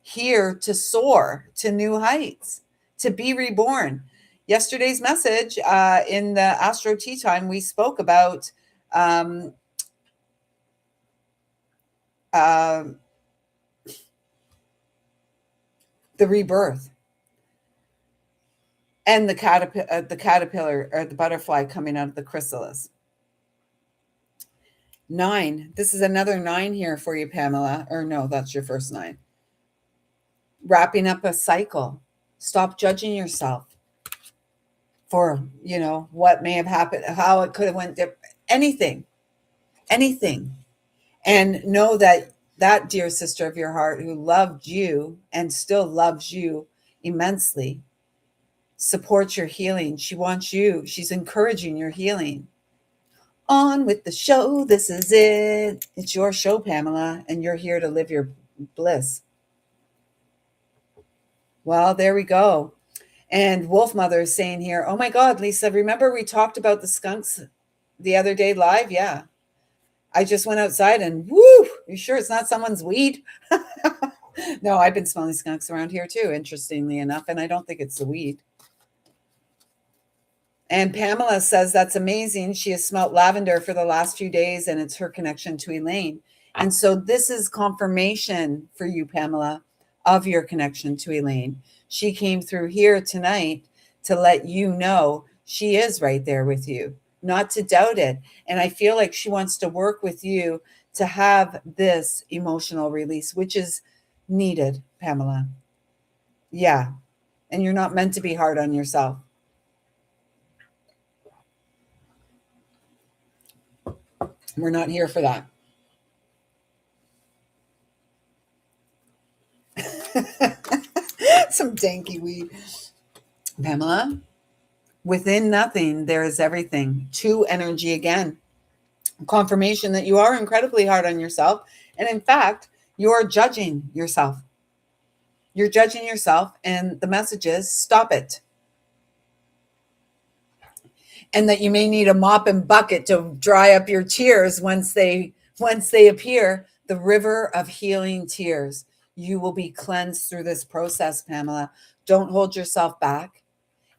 here to soar to new heights, to be reborn. Yesterday's message in the Astro Tea Time, we spoke about uh, the rebirth and the caterpillar or the butterfly coming out of the chrysalis. 9. This is another 9 here for you, Pamela. Or no, that's your first 9. Wrapping up a cycle. Stop judging yourself for, what may have happened, how it could have went different. Anything. And know that dear sister of your heart who loved you and still loves you immensely supports your healing. She wants you. She's encouraging your healing. On with the show. This is it. It's your show, Pamela, and you're here to live your bliss. Well, there we go. And Wolf Mother is saying here, oh my God, Lisa, remember we talked about the skunks the other day live? Yeah. I just went outside and woo, you sure it's not someone's weed? No, I've been smelling skunks around here too, interestingly enough, and I don't think it's the weed. And Pamela says that's amazing. She has smelt lavender for the last few days, and it's her connection to Elaine. And so this is confirmation for you, Pamela, of your connection to Elaine. She came through here tonight to let you know she is right there with you, not to doubt it. And I feel like she wants to work with you to have this emotional release, which is needed, Pamela. Yeah. And you're not meant to be hard on yourself. We're not here for that. Some danky weed. Pamela, within nothing, there is everything. 2 energy again. Confirmation that you are incredibly hard on yourself. And in fact, you're judging yourself. You're judging yourself. And the message is stop it. And that you may need a mop and bucket to dry up your tears once they appear. The river of healing tears. You will be cleansed through this process, Pamela. Don't hold yourself back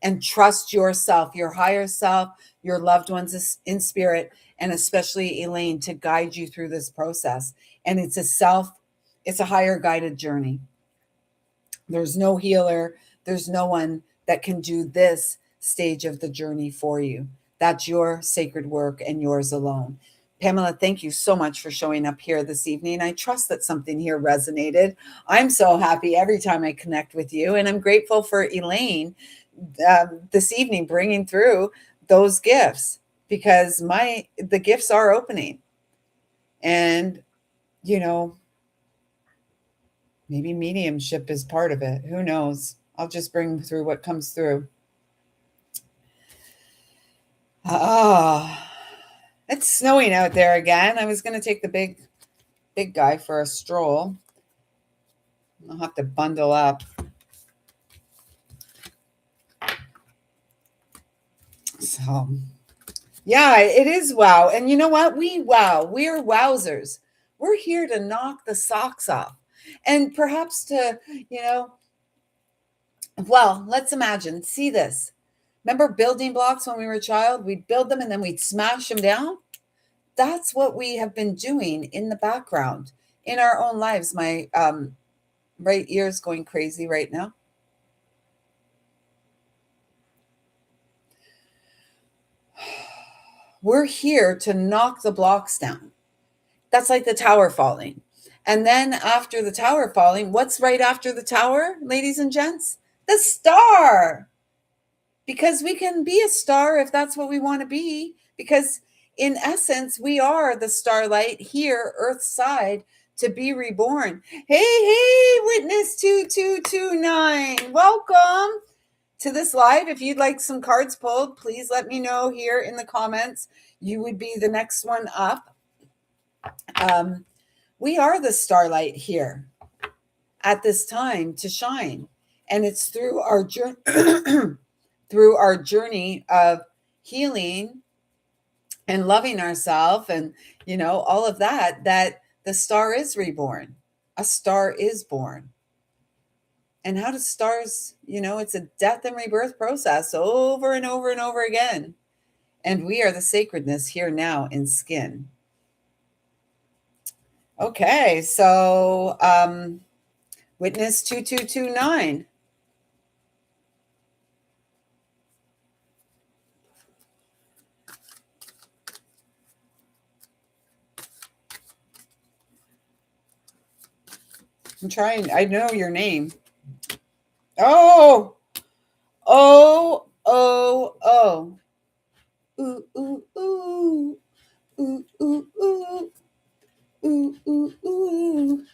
and trust yourself, your higher self, your loved ones in spirit, and especially Elaine to guide you through this process. And it's a higher guided journey. There's no healer. There's no one that can do this stage of the journey for you. That's your sacred work and yours alone. Pamela, thank you so much for showing up here this evening. I trust that something here resonated. I'm so happy every time I connect with you, and I'm grateful for Elaine this evening bringing through those gifts, because the gifts are opening. And, you know, maybe mediumship is part of it. Who knows? I'll just bring through what comes through. Ah, it's snowing out there again. I was going to take the big guy for a stroll. I'll have to bundle up. So, yeah, it is wow. And you know what? We're wowzers. We're here to knock the socks off. And perhaps to, you know, well, let's imagine, see this. Remember building blocks when we were a child? We'd build them and then we'd smash them down. That's what we have been doing in the background in our own lives. My right ear's going crazy right now. We're here to knock the blocks down. That's like the tower falling. And then after the tower falling, what's right after the tower, ladies and gents? The star. Because we can be a star if that's what we want to be. Because in essence, we are the starlight here, Earth's side, to be reborn. Hey, Witness 2229. Welcome to this live. If you'd like some cards pulled, please let me know here in the comments. You would be the next one up. We are the starlight here at this time to shine. And it's through our journey, through our journey of healing and loving ourselves and, you know, all of that, that the star is reborn. A star is born. And how do stars, you know, it's a death and rebirth process over and over and over again. And we are the sacredness here now in skin. Okay, so Witness 2229. I'm trying, I know your name. Oh, oh, oh, oh. Ooh, ooh, ooh. Ooh, ooh, ooh. Ooh, ooh, ooh.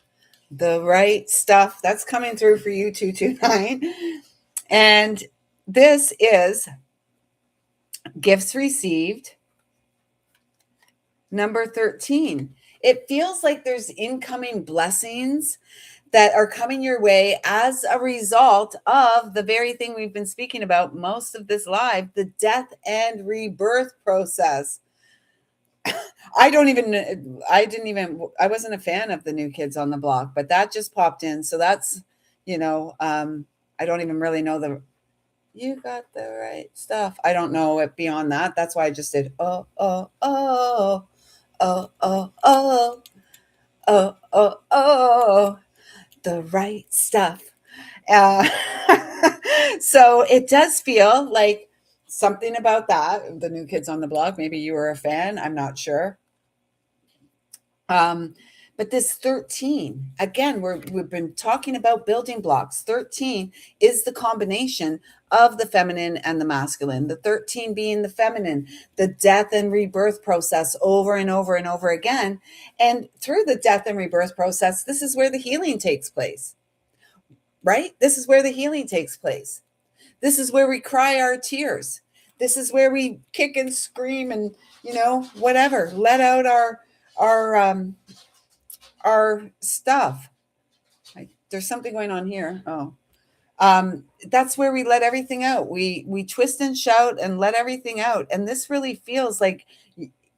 The right stuff. That's coming through for you, 229. And this is gifts received, number 13. It feels like there's incoming blessings that are coming your way as a result of the very thing we've been speaking about most of this live, the death and rebirth process. I wasn't a fan of the New Kids on the Block, but that just popped in. So that's, you know, I don't even really know you got the right stuff. I don't know it beyond that. That's why I just did, oh, oh, oh, oh, oh, oh, oh, oh, oh, the right stuff. Uh, so it does feel like something about that, the New Kids on the Block. Maybe you were a fan. I'm not sure. But this 13, again, we've been talking about building blocks. 13 is the combination of the feminine and the masculine. The 13 being the feminine, the death and rebirth process over and over and over again. And through the death and rebirth process, this is where the healing takes place, right? This is where the healing takes place. This is where we cry our tears. This is where we kick and scream and, you know, whatever, let out our stuff. There's something going on here. That's where we let everything out. We twist and shout and let everything out. And this really feels like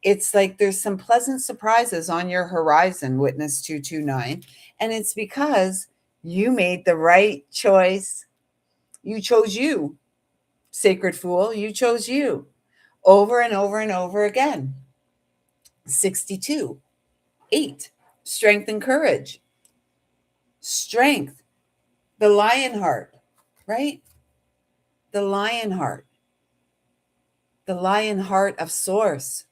it's like there's some pleasant surprises on your horizon, Witness 229. And it's because you made the right choice. You chose you, Sacred Fool. You chose you over and over and over again. 62, 8. Strength and courage. Strength. The lion heart, right? The lion heart. The lion heart of source.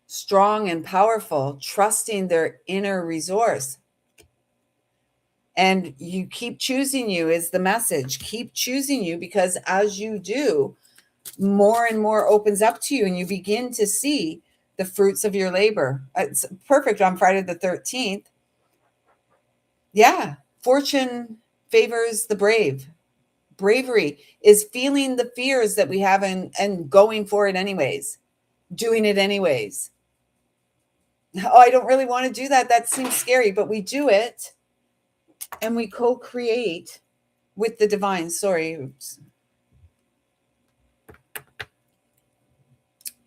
Strong and powerful, trusting their inner resource. And you keep choosing you is the message. Keep choosing you, because as you do, more and more opens up to you, and you begin to see the fruits of your labor. It's perfect on Friday the 13th. Yeah, fortune favors the brave. Bravery is feeling the fears that we have and going for it anyways, doing it anyways. Oh, I don't really want to do that. That seems scary, but we do it and we co-create with the divine. Sorry. Oops.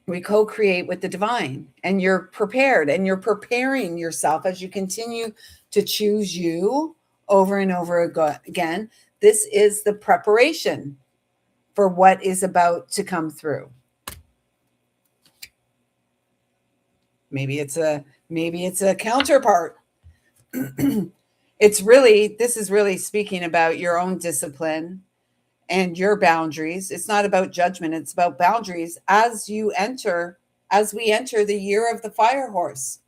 We co-create with the divine, and you're prepared, and you're preparing yourself as you continue to choose you over and over again. This is the preparation for what is about to come through. Maybe it's a counterpart. This is really speaking about your own discipline and your boundaries. It's not about judgment, it's about boundaries as we enter the year of the fire horse.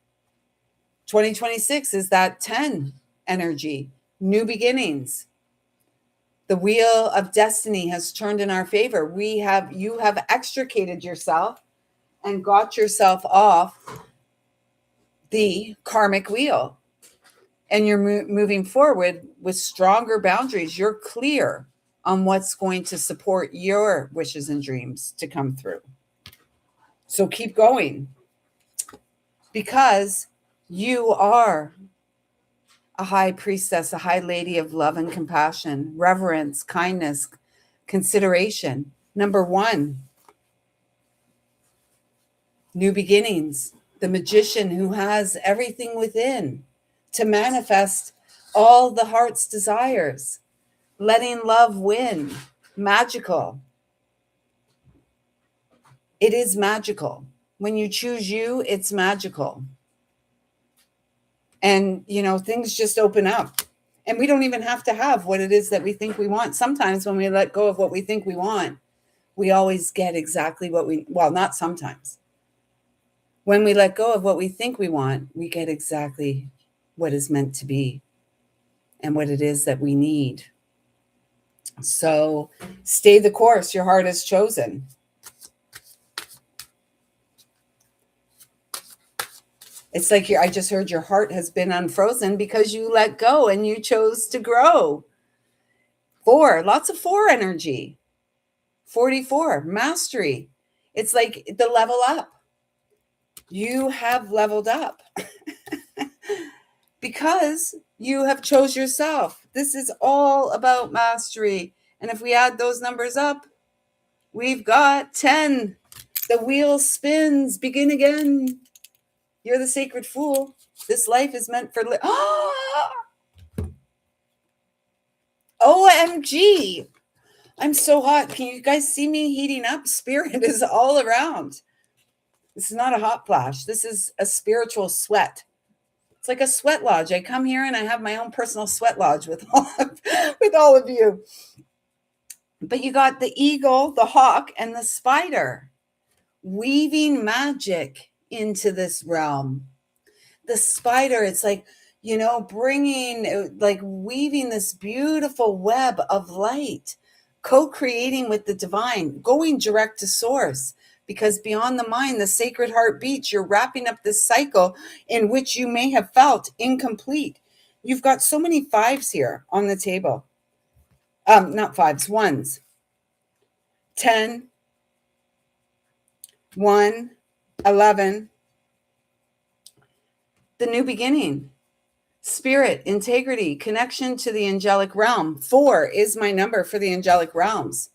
2026 is that 10 energy, new beginnings. The wheel of destiny has turned in our favor. You have extricated yourself and got yourself off the karmic wheel. And you're moving forward with stronger boundaries. You're clear on what's going to support your wishes and dreams to come through. So keep going, because you are a high priestess, a high lady of love and compassion, reverence, kindness, consideration. Number 1, new beginnings, the magician who has everything within to manifest all the heart's desires, letting love win. Magical. It is magical. When you choose you, it's magical. And, things just open up. And we don't even have to have what it is that we think we want. Sometimes when we let go of what we think we want, we always get exactly not sometimes. When we let go of what we think we want, we get exactly what is meant to be and what it is that we need. So stay the course your heart has chosen. It's like I just heard your heart has been unfrozen because you let go and you chose to grow. 4, lots of 4 energy. 44, mastery. It's like the level up. You have leveled up because you have chose yourself. This is all about mastery. And if we add those numbers up, we've got 10. The wheel spins. Begin again. You're the sacred fool. This life is meant for... OMG. I'm so hot. Can you guys see me heating up? Spirit is all around. This is not a hot flash. This is a spiritual sweat. It's like a sweat lodge. I come here and I have my own personal sweat lodge with all of you. But you got the eagle, the hawk, and the spider weaving magic into this realm. The spider, it's like, weaving this beautiful web of light, co-creating with the divine, going direct to source. Because beyond the mind, the sacred heart beats. You're wrapping up this cycle in which you may have felt incomplete. You've got so many 5s here on the table. Not 5s, 1s. 10, 1, 11. The new beginning. Spirit, integrity, connection to the angelic realm. 4 is my number for the angelic realms.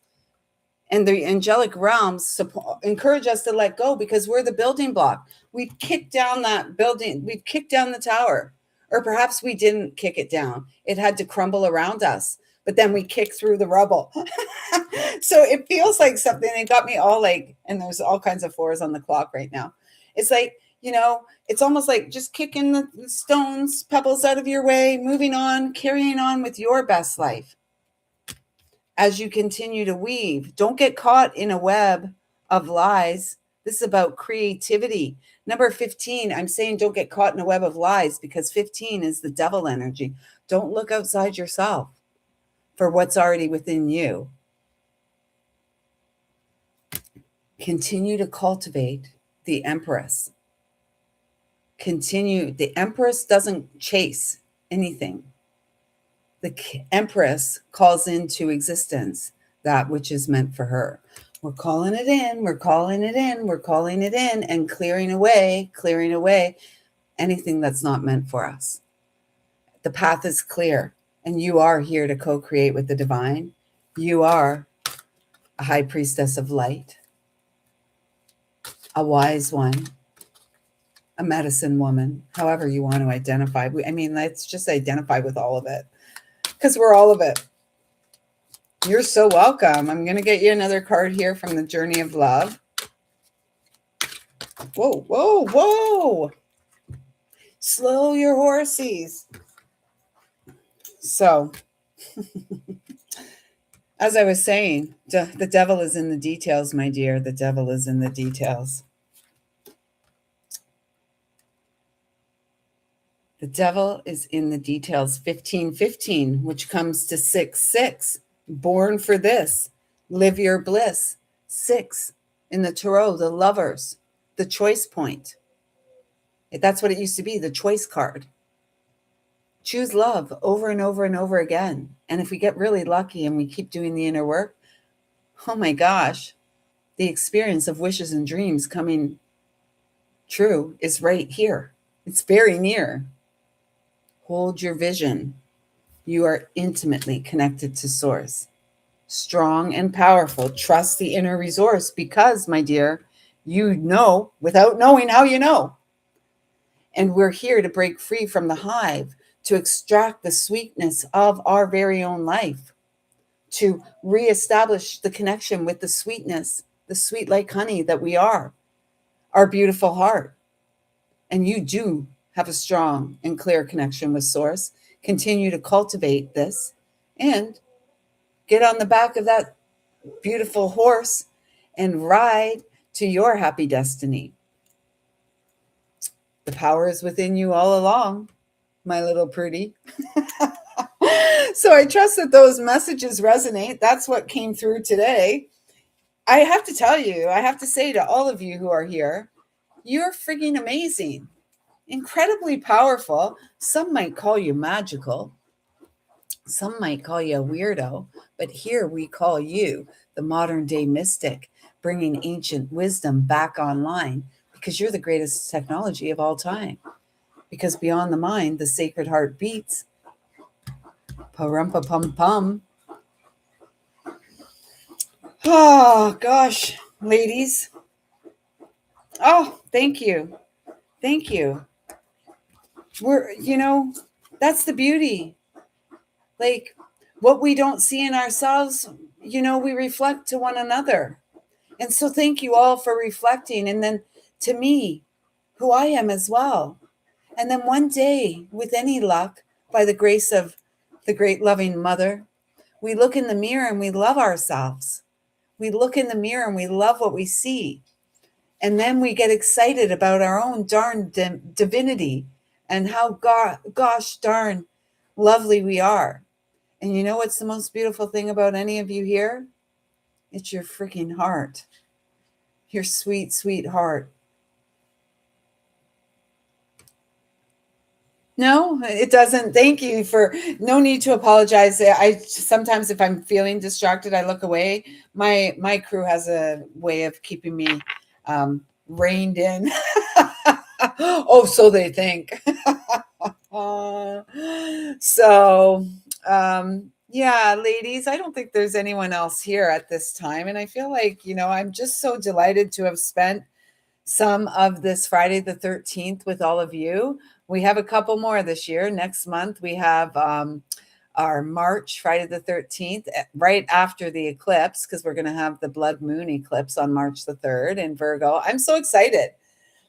And the angelic realms encourage us to let go because we're the building block. We've kicked down that building. We've kicked down the tower. Or perhaps we didn't kick it down. It had to crumble around us. But then we kicked through the rubble. So it feels like something. It got me all and there's all kinds of 4s on the clock right now. It's like, it's almost like just kicking the stones, pebbles out of your way, moving on, carrying on with your best life. As you continue to weave, don't get caught in a web of lies. This is about creativity. Number 15, I'm saying don't get caught in a web of lies because 15 is the devil energy. Don't look outside yourself for what's already within you. Continue to cultivate the Empress. Continue. The Empress doesn't chase anything. The Empress calls into existence that which is meant for her. We're calling it in, we're calling it in, we're calling it in, and clearing away anything that's not meant for us. The path is clear, and you are here to co create with the divine. You are a high priestess of light, a wise one, a medicine woman, however you want to identify. I mean, let's just identify with all of it because we're all of it. You're so welcome. I'm going to get you another card here from the Journey of Love. Whoa, whoa, whoa. Slow your horses. So, as I was saying, the devil is in the details, my dear. The devil is in the details. The devil is in the details. 1515, which comes to 6-6. Born for this. Live your bliss. 6 in the tarot, the lovers, the choice point. That's what it used to be, the choice card. Choose love over and over and over again. And if we get really lucky and we keep doing the inner work, oh my gosh, the experience of wishes and dreams coming true is right here. It's very near. Hold your vision. You are intimately connected to Source. Strong and powerful. Trust the inner resource because, my dear, you know without knowing how you know. And we're here to break free from the hive, to extract the sweetness of our very own life, to reestablish the connection with the sweetness, the sweet like honey that we are, our beautiful heart. And you do have a strong and clear connection with Source. Continue to cultivate this and get on the back of that beautiful horse and ride to your happy destiny. The power is within you all along, my little pretty. So I trust that those messages resonate. That's what came through today. I have to tell you, I have to say to all of you who are here, you're freaking amazing, incredibly powerful. Some might call you magical. Some might call you a weirdo, but here we call you the modern day mystic, bringing ancient wisdom back online because you're the greatest technology of all time. Because beyond the mind, the sacred heart beats. Pa-rum-pa-pum-pum. Oh, gosh, ladies. Oh, thank you. Thank you. That's the beauty. Like, what we don't see in ourselves, we reflect to one another. And so thank you all for reflecting. And then to me, who I am as well. And then one day, with any luck, by the grace of the great loving mother, we look in the mirror and we love ourselves. We look in the mirror and we love what we see. And then we get excited about our own darn divinity and how gosh darn lovely we are. And you know what's the most beautiful thing about any of you here? It's your freaking heart. Your sweet, sweet heart. No, it doesn't. Thank you for no need to apologize. I sometimes, if I'm feeling distracted, I look away. My crew has a way of keeping me reined in. Oh, so they think. So, yeah, ladies, I don't think there's anyone else here at this time. And I feel like, I'm just so delighted to have spent some of this Friday the 13th with all of you. We have a couple more this year. Next month, we have our March Friday the 13th, right after the eclipse, because we're going to have the blood moon eclipse on March the 3rd in Virgo. I'm so excited.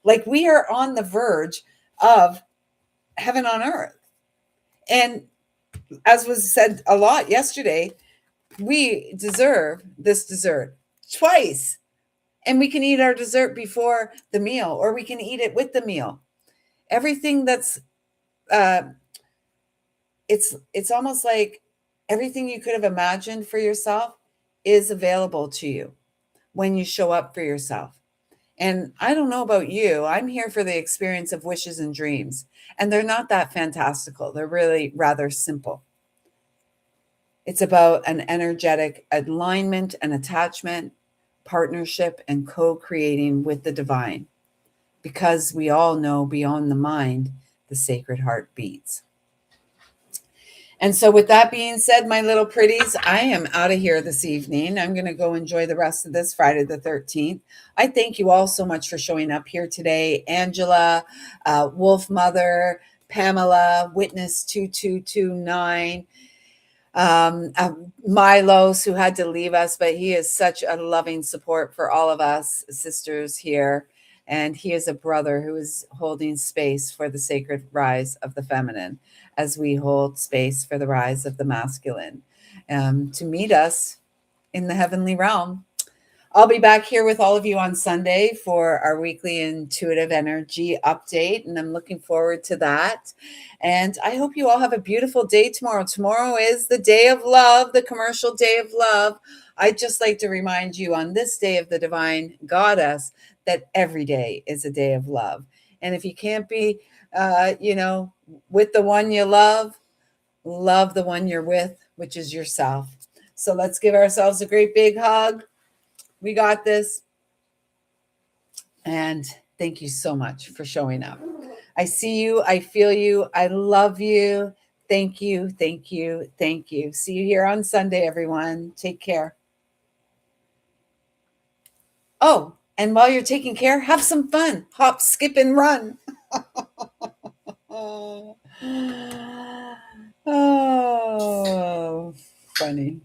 Like, we are on the verge of heaven on earth. And as was said a lot yesterday, we deserve this dessert twice. And we can eat our dessert before the meal, or we can eat it with the meal. Everything that's, it's almost like everything you could have imagined for yourself is available to you. when you show up for yourself. And I don't know about you, I'm here for the experience of wishes and dreams. And they're not that fantastical, they're really rather simple. It's about an energetic alignment and attachment, partnership, and co creating with the divine. Because we all know beyond the mind, the sacred heart beats. And so, with that being said, my little pretties, I am out of here this evening. I'm going to go enjoy the rest of this Friday the 13th. I thank you all so much for showing up here today. Angela, Wolf Mother, Pamela, Witness 2229, Milos, who had to leave us, but he is such a loving support for all of us sisters here. And he is a brother who is holding space for the sacred rise of the feminine as we hold space for the rise of the masculine to meet us in the heavenly realm. I'll be back here with all of you on Sunday for our weekly intuitive energy update, and I'm looking forward to that. And I hope you all have a beautiful day tomorrow. Tomorrow is the day of love, the commercial day of love. I'd just like to remind you on this day of the divine goddess that every day is a day of love. And if you can't be, with the one you love the one you're with, which is yourself. So let's give ourselves a great big hug. We got this. And thank you so much for showing up. I see you. I feel you. I love you. Thank you. Thank you. Thank you. See you here on Sunday, everyone. Take care. Oh, and while you're taking care, have some fun. Hop, skip, and run. Oh, funny.